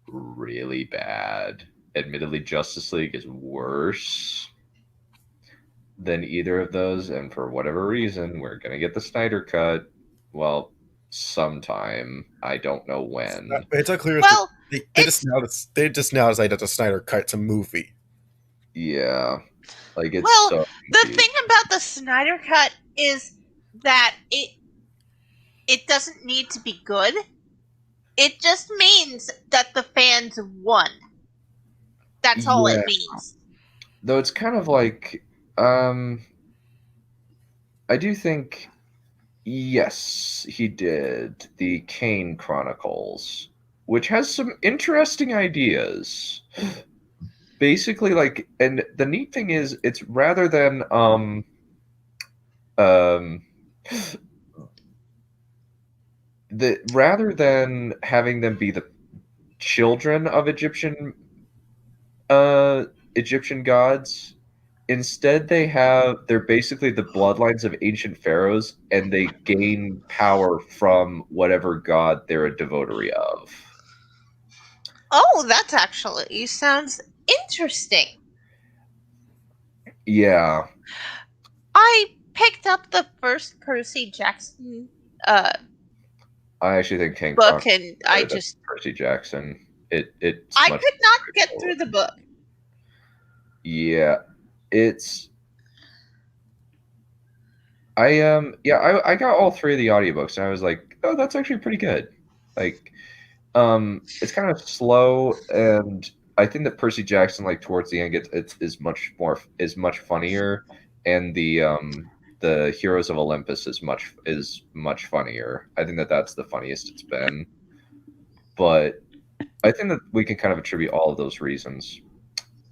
really bad. Admittedly, Justice League is worse than either of those, and for whatever reason, we're gonna get the Snyder Cut. Well, sometime. I don't know when. It's unclear. Well, they just now decided that the Snyder Cut's a movie. Yeah, like it's. Well, so the thing about the Snyder Cut is that it doesn't need to be good. It just means that the fans won. That's all it means. Though it's kind of like, I do think, yes, he did the Kane Chronicles, which has some interesting ideas. Basically, like, and the neat thing is, it's rather than rather than having them be the children of Egyptian gods, instead they're basically the bloodlines of ancient pharaohs, and they gain power from whatever god they're a devotee of. Oh, that actually sounds interesting. Yeah. I picked up the first Percy Jackson I actually think King book, and I just Percy Jackson. I could not get through the book. Yeah, I got all three of the audiobooks, and I was like, oh, that's actually pretty good. Like, it's kind of slow, and I think that Percy Jackson, like towards the end, is much funnier, and the Heroes of Olympus is much funnier. I think that that's the funniest it's been, but I think that we can kind of attribute all of those reasons.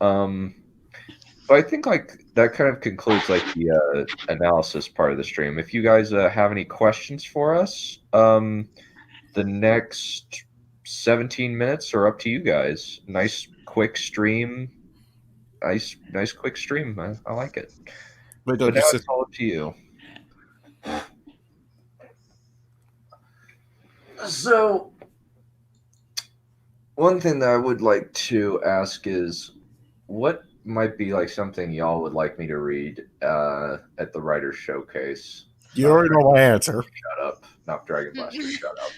So I think like that kind of concludes like the analysis part of the stream. If you guys have any questions for us, the next 17 minutes are up to you guys. Nice quick stream. Nice quick stream. I like it. But now it's all up to you. So, one thing that I would like to ask is, what might be like something y'all would like me to read at the Writers' Showcase? You already know my answer. Shut up. Not Dragon Blaster, shut up.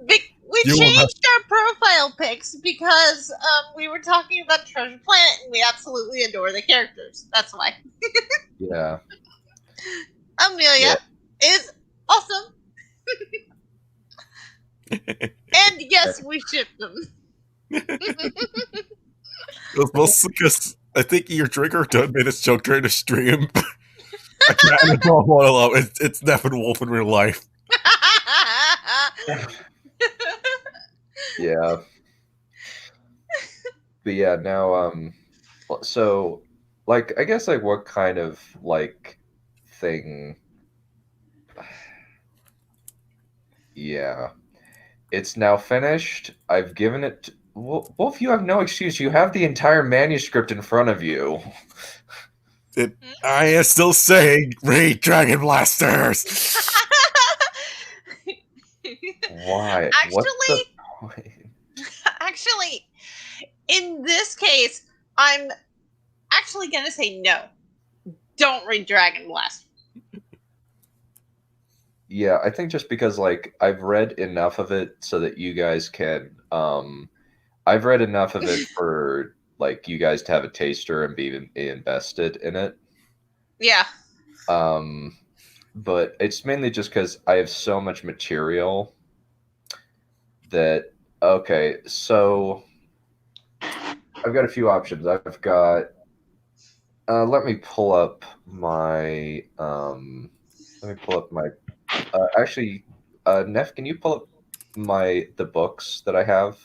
We changed our profile pics because we were talking about Treasure Planet and we absolutely adore the characters. That's why. Yeah. Amelia is awesome. And yes, we ship them. Mostly because I think your trigger done made us joke during the stream. I can't know it's Neph and Wolf in real life. Yeah. But yeah, now so like I guess like what kind of like thing yeah. It's now finished. I've given it Wolf, you have no excuse. You have the entire manuscript in front of you. I am still saying read Dragon Blasters. Why? Actually, What's the point? Actually, in this case, I'm actually going to say no. Don't read Dragon Blast. Yeah, I think just because like I've read enough of it so that you guys can I've read enough of it for like you guys to have a taster and be invested in it. Yeah. But it's mainly just because I have so much material that okay, so I've got a few options. I've got let me pull up my actually Neph, can you pull up the books that I have?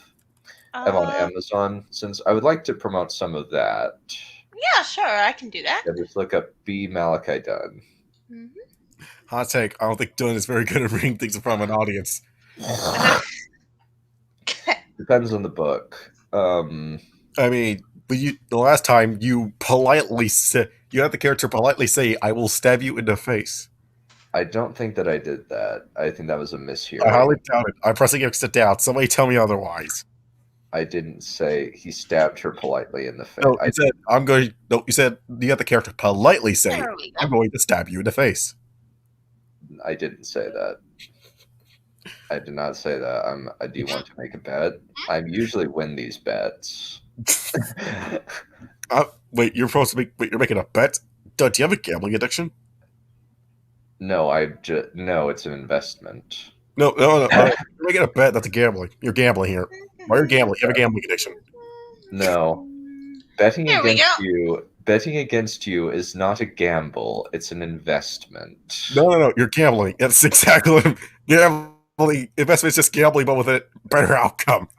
I'm on Amazon, since I would like to promote some of that. Yeah, sure, I can do that. Yeah, just look up B. Malachi Dunn. Mm-hmm. Hot take, I don't think Dunn is very good at reading things in front of an audience. Depends on the book. I mean, but the last time you politely said, you had the character politely say, I will stab you in the face. I don't think that I did that. I think that was a mishearing. I highly doubt it. I'm pressing exit down. Somebody tell me otherwise. I didn't say he stabbed her politely in the face. No, you said you had the character politely say, I'm going to stab you in the face. I didn't say that. I did not say that. Do you want to make a bet? I usually win these bets. Wait, you're making a bet? Do you have a gambling addiction? No, no, it's an investment. No. You're making a bet. That's a gambling. You're gambling here. Why are you gambling? You have a gambling addiction. No. Betting against you is not a gamble. It's an investment. No. You're gambling. That's exactly what gambling. Investment is just gambling, but with a better outcome.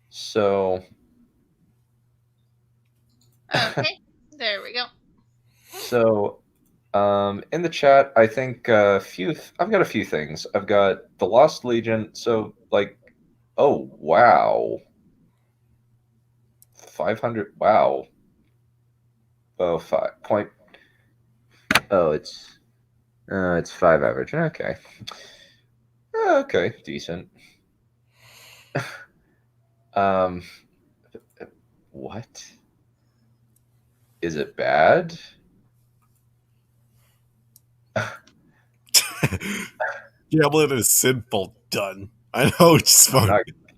So. Okay, there we go. So, in the chat, I think I've got a few things. I've got the Lost Legion. So, like, oh wow, 500. Wow. Oh, 5 point. Oh, it's 5 average. Okay. Okay, decent. What? Is it bad? Gambling is sinful. Done. I know it's fun.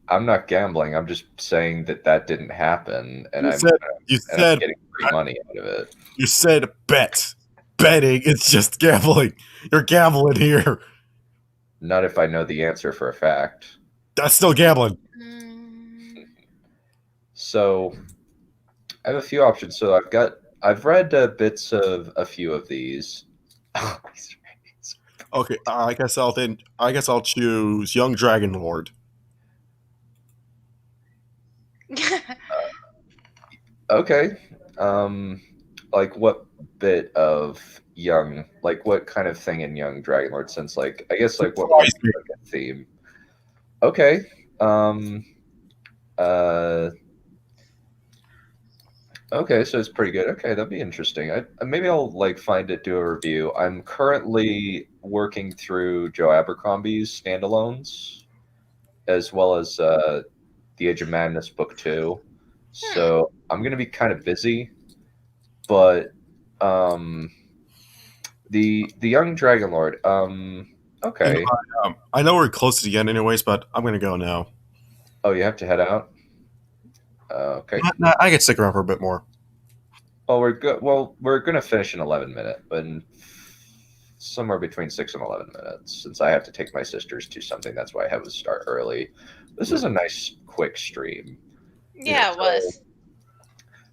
I'm not gambling. I'm just saying that didn't happen, and I'm getting free money out of it. You said bet. Betting. It's just gambling. You're gambling here. Not if I know the answer for a fact. That's still gambling. So I have a few options. So I've read bits of a few of these. Okay, I guess I'll choose Young Dragonlord. Okay. Like what bit of young, like what kind of thing in Young Dragonlord? Since like I guess like what was like a theme? Okay. Okay, so it's pretty good. Okay, that'd be interesting. Maybe I'll like find it, do a review. I'm currently working through Joe Abercrombie's standalones, as well as the Age of Madness book 2. So I'm gonna be kind of busy, but the Young Dragonlord. Okay. I know we're close to the end anyways, but I'm going to go now. Oh, you have to head out? Okay. Nah, I can stick around for a bit more. Well, we're good. Well, we're going to finish in 11 minutes, but somewhere between 6 and 11 minutes. Since I have to take my sisters to something, that's why I have to start early. This is a nice, quick stream. Yeah, it was.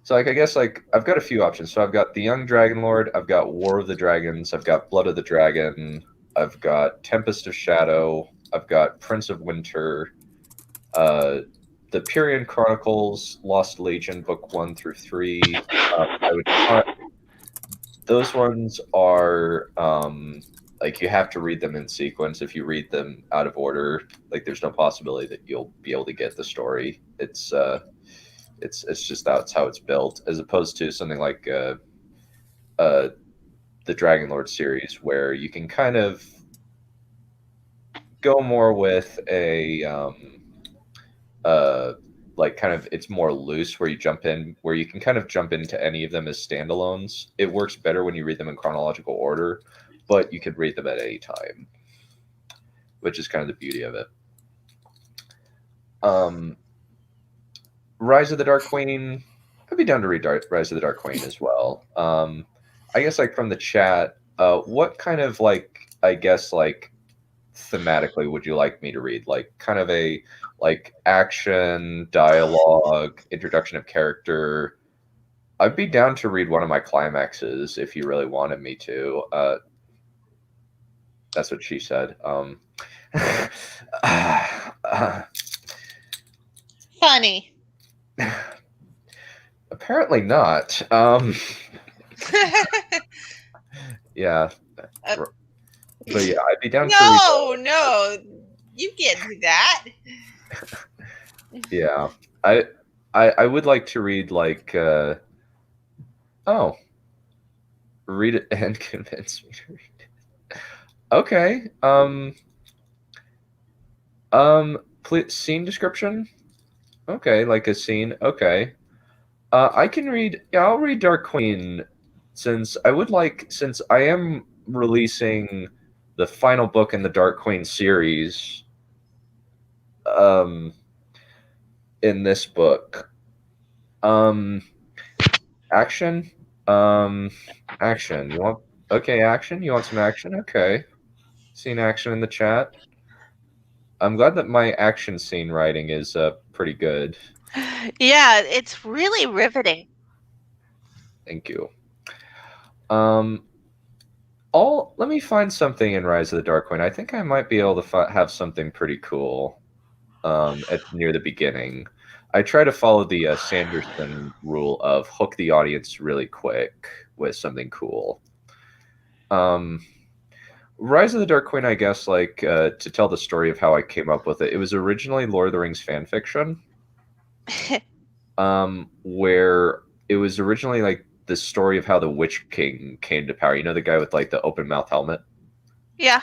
So, like, I guess, like, I've got a few options. So I've got The Young Dragonlord, I've got War of the Dragons, I've got Blood of the Dragon, I've got Tempest of Shadow, I've got Prince of Winter, the Perion Chronicles, Lost Legion, Book 1 through 3. Those ones are, like, you have to read them in sequence. If you read them out of order, like, there's no possibility that you'll be able to get the story. It's just that's how it's built, as opposed to something like the Dragonlord series, where you can kind of go more with a like, kind of, it's more loose, where you can kind of jump into any of them as standalones. It works better when you read them in chronological order, but you could read them at any time, which is kind of the beauty of it. Rise of the Dark Queen, I'd be down to read Rise of the Dark Queen as well. I guess, like, from the chat, what kind of, like, I guess, like, thematically would you like me to read? Like, kind of a, like, action, dialogue, introduction of character. I'd be down to read one of my climaxes if you really wanted me to. That's what she said. Funny. Apparently not. Yeah. But yeah, I'd be down to read. No, you can't do that. Yeah, I would like to read, like, read it and convince me to read it. Okay. Please, scene description. Okay, like a scene. Okay. I can read. Yeah, I'll read Dark Queen, since I am releasing the final book in the Dark Queen series. In this book, action. Action. You want action? You want some action? Okay. Seen action in the chat. I'm glad that my action scene writing is pretty good. Yeah, it's really riveting. Thank you. Let me find something in Rise of the Dark Queen. I think I might be able to have something pretty cool near the beginning. I try to follow the Sanderson rule of hook the audience really quick with something cool. Rise of the Dark Queen, I guess, like, to tell the story of how I came up with it, it was originally Lord of the Rings fan fiction. Where it was originally, like, the story of how the Witch King came to power. You know, the guy with, like, the open mouth helmet? Yeah.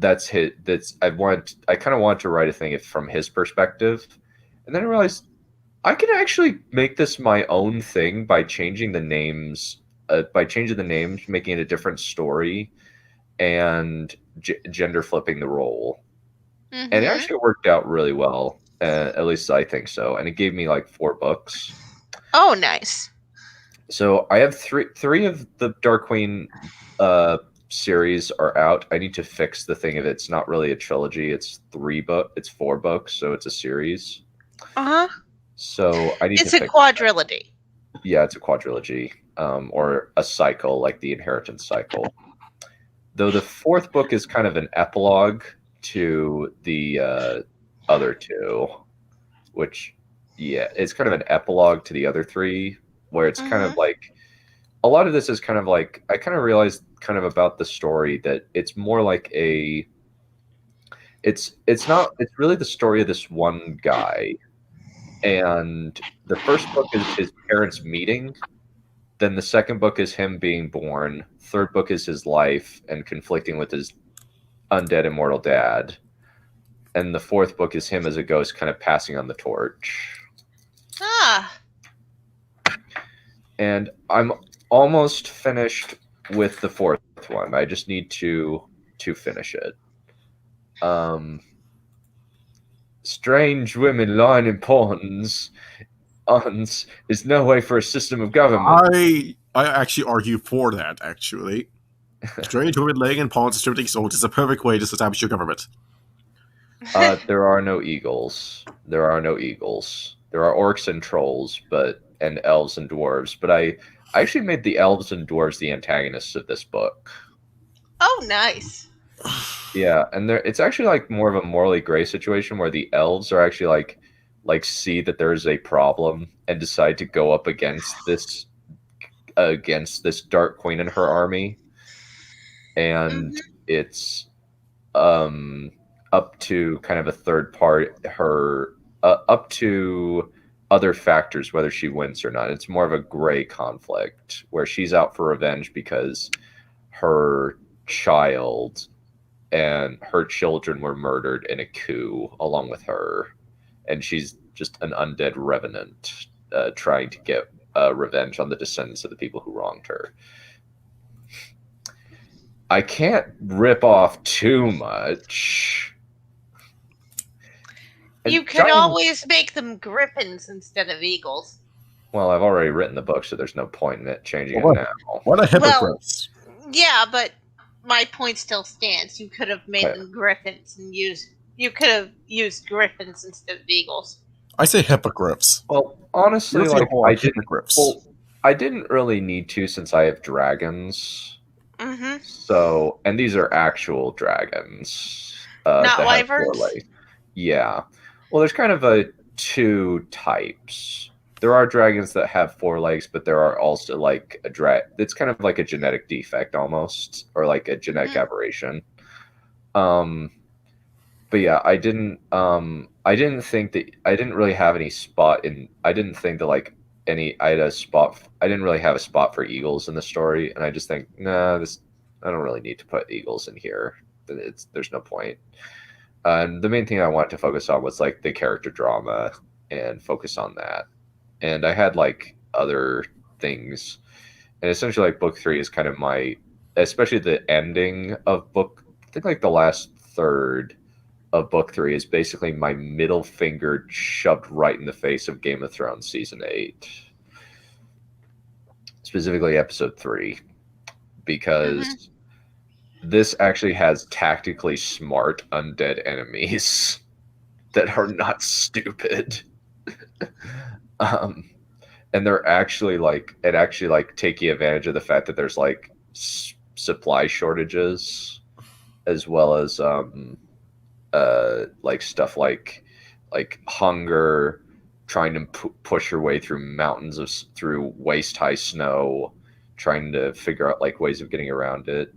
I kind of wanted to write a thing from his perspective. And then I realized I can actually make this my own thing by changing the names, making it a different story, and gender flipping the role. Mm-hmm. And it actually worked out really well. At least I think so. And it gave me, like, 4 books. Oh, nice. So I have three of the Dark Queen series are out. I need to fix the thing of it's not really a trilogy. It's 4 books, so it's a series. Uh-huh. So I need to fix it. It's a quadrilogy. Yeah, it's a quadrilogy. Or a cycle, like the Inheritance cycle. Though the 4th book is kind of an epilogue to the other 2, which, yeah, it's kind of an epilogue to the other 3, where it's kind of like, a lot of this is kind of like, I kind of realized kind of about the story that it's more like it's really the story of this one guy. And the first book is his parents meeting. Then the second book is him being born. Third book is his life and conflicting with his undead immortal dad. And the 4th book is him as a ghost kind of passing on the torch. And I'm almost finished with the 4th one. I just need to finish it. strange women lying in ponds is no way for a system of government. I actually argue for that, actually. Strange women laying in ponds distributing souls is a perfect way to establish your government. There are no eagles. There are no eagles. There are orcs and trolls, and elves and dwarves. But I actually made the elves and dwarves the antagonists of this book. Oh, nice. Yeah, and it's actually like more of a morally gray situation where the elves are actually like see that there is a problem and decide to go up against this Dark Queen and her army, and it's up to kind of a third part up to other factors whether she wins or not. It's more of a gray conflict where she's out for revenge because her child and her children were murdered in a coup along with her, and she's just an undead revenant trying to get revenge on the descendants of the people who wronged her. I can't rip off too much. You could always make them griffins instead of eagles. Well, I've already written the book, so there's no point in it changing it now. What a hypocrite! Yeah, but my point still stands. You could have made them griffins and you could have used griffins instead of eagles. I say hippogriffs. Well, honestly, I didn't really need to since I have dragons. Mm-hmm. So, and these are actual dragons. Not wyverns? Yeah. Well, there's kind of two types. There are dragons that have 4 legs, but there are also like it's kind of like a genetic defect almost, or like a genetic aberration. But yeah, I didn't really have any spot in. I didn't think that like I had a spot. I didn't really have a spot for eagles in the story, and I just think, I don't really need to put eagles in here. There's no point. And the main thing I wanted to focus on was like the character drama and focus on that. And I had like other things, and essentially like book 3 is kind of especially the ending of book. I think like the last third of book 3 is basically my middle finger shoved right in the face of Game of Thrones season 8, specifically episode 3, because this actually has tactically smart undead enemies that are not stupid. And they're actually taking advantage of the fact that there's like supply shortages, as well as like stuff like hunger, trying to push your way through through waist high snow, trying to figure out like ways of getting around it.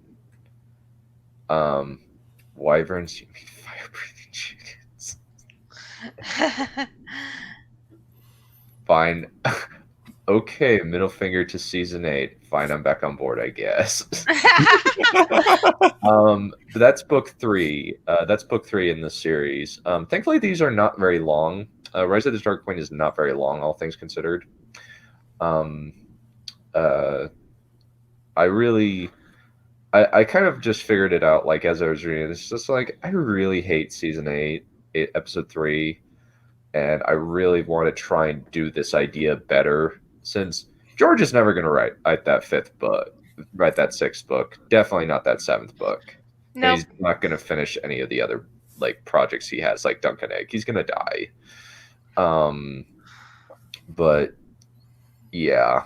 Wyverns, you mean fire breathing chickens? Fine. Okay, middle finger to season 8. Fine, I'm back on board, I guess. But that's book 3. That's book 3 in the series. Thankfully, these are not very long. Rise of the Dark Queen is not very long, all things considered. I kind of just figured it out, like, as I was reading it. It's just like, I really hate season 8, episode 3, and I really want to try and do this idea better, since George is never going to write that 5th book, write that 6th book, definitely not that 7th book. No. He's not going to finish any of the other, like, projects he has, like Duncan Egg. He's going to die. But, yeah.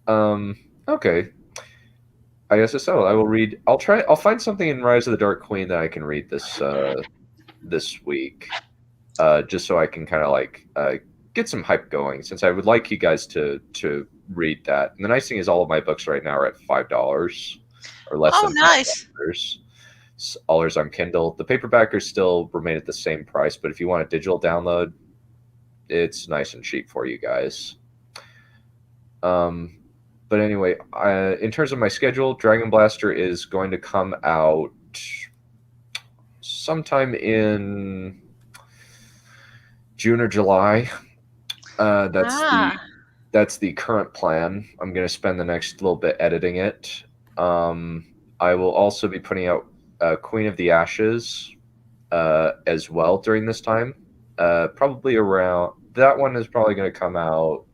Okay. I guess it's settled. I will read. I'll find something in Rise of the Dark Queen that I can read this week, just so I can kind of like get some hype going. Since I would like you guys to read that. And the nice thing is, all of my books right now are at $5 or less. Oh, than nice! All are on Kindle. The paperbackers still remain at the same price, but if you want a digital download, it's nice and cheap for you guys. But anyway, in terms of my schedule, Dragon Blaster is going to come out sometime in June or July. That's the current plan. I'm going to spend the next little bit editing it. I will also be putting out Queen of the Ashes as well during this time. Probably around that one is probably going to come out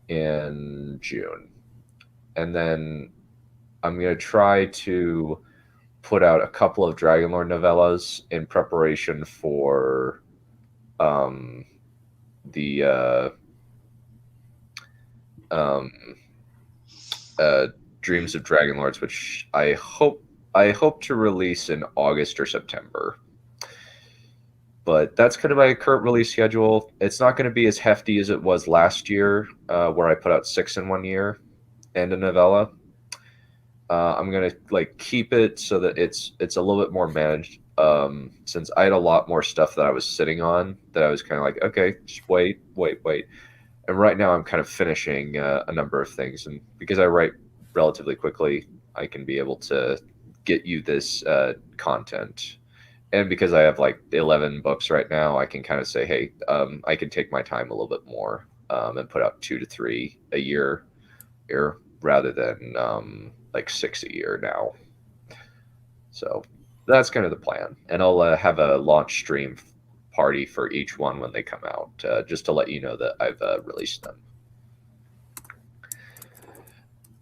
in June, and then I'm going to try to put out a couple of Dragonlord novellas in preparation for the Dreams of Dragonlords, which I hope to release in August or September. But that's kind of my current release schedule. It's not going to be as hefty as it was last year, where I put out 6 in one year and a novella. I'm going to keep it so that it's a little bit more managed, since I had a lot more stuff that I was sitting on that I was kind of like, okay, just wait. And right now I'm kind of finishing a number of things, and because I write relatively quickly, I can be able to get you this content. And because I have 11 books right now, I can kind of say, hey, I can take my time a little bit more and put out 2 to 3 a year rather than 6 a year now. So that's kind of the plan. And I'll have a launch stream party for each one when they come out, just to let you know that I've released them.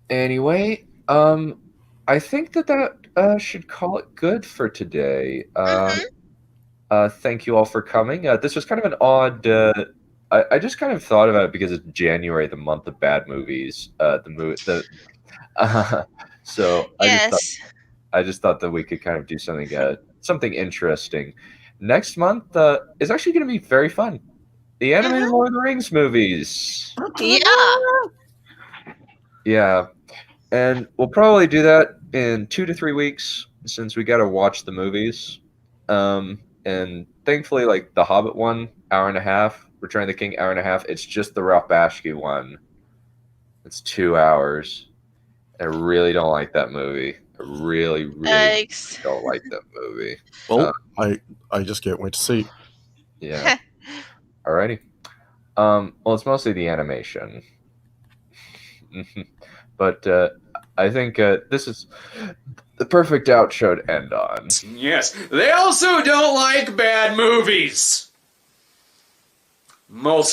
Anyway, I think that should call it good for today. Thank you all for coming. This was kind of an odd. I just kind of thought about it because it's January, the month of bad movies. So Yes. I just thought that we could kind of do something interesting. Next month is actually going to be very fun. The animated Lord of the Rings movies. Yeah. And we'll probably do that in 2 to 3 weeks, since we got to watch the movies. And thankfully, the Hobbit one, hour and a half, Return of the King, hour and a half. It's just the Ralph Bakshi one. It's 2 hours. I really don't like that movie. I really don't like that movie. Well, I just can't wait to see. Yeah. Alrighty. Well, it's mostly the animation. But I think this is the perfect outro to end on. Yes, they also don't like bad movies. Most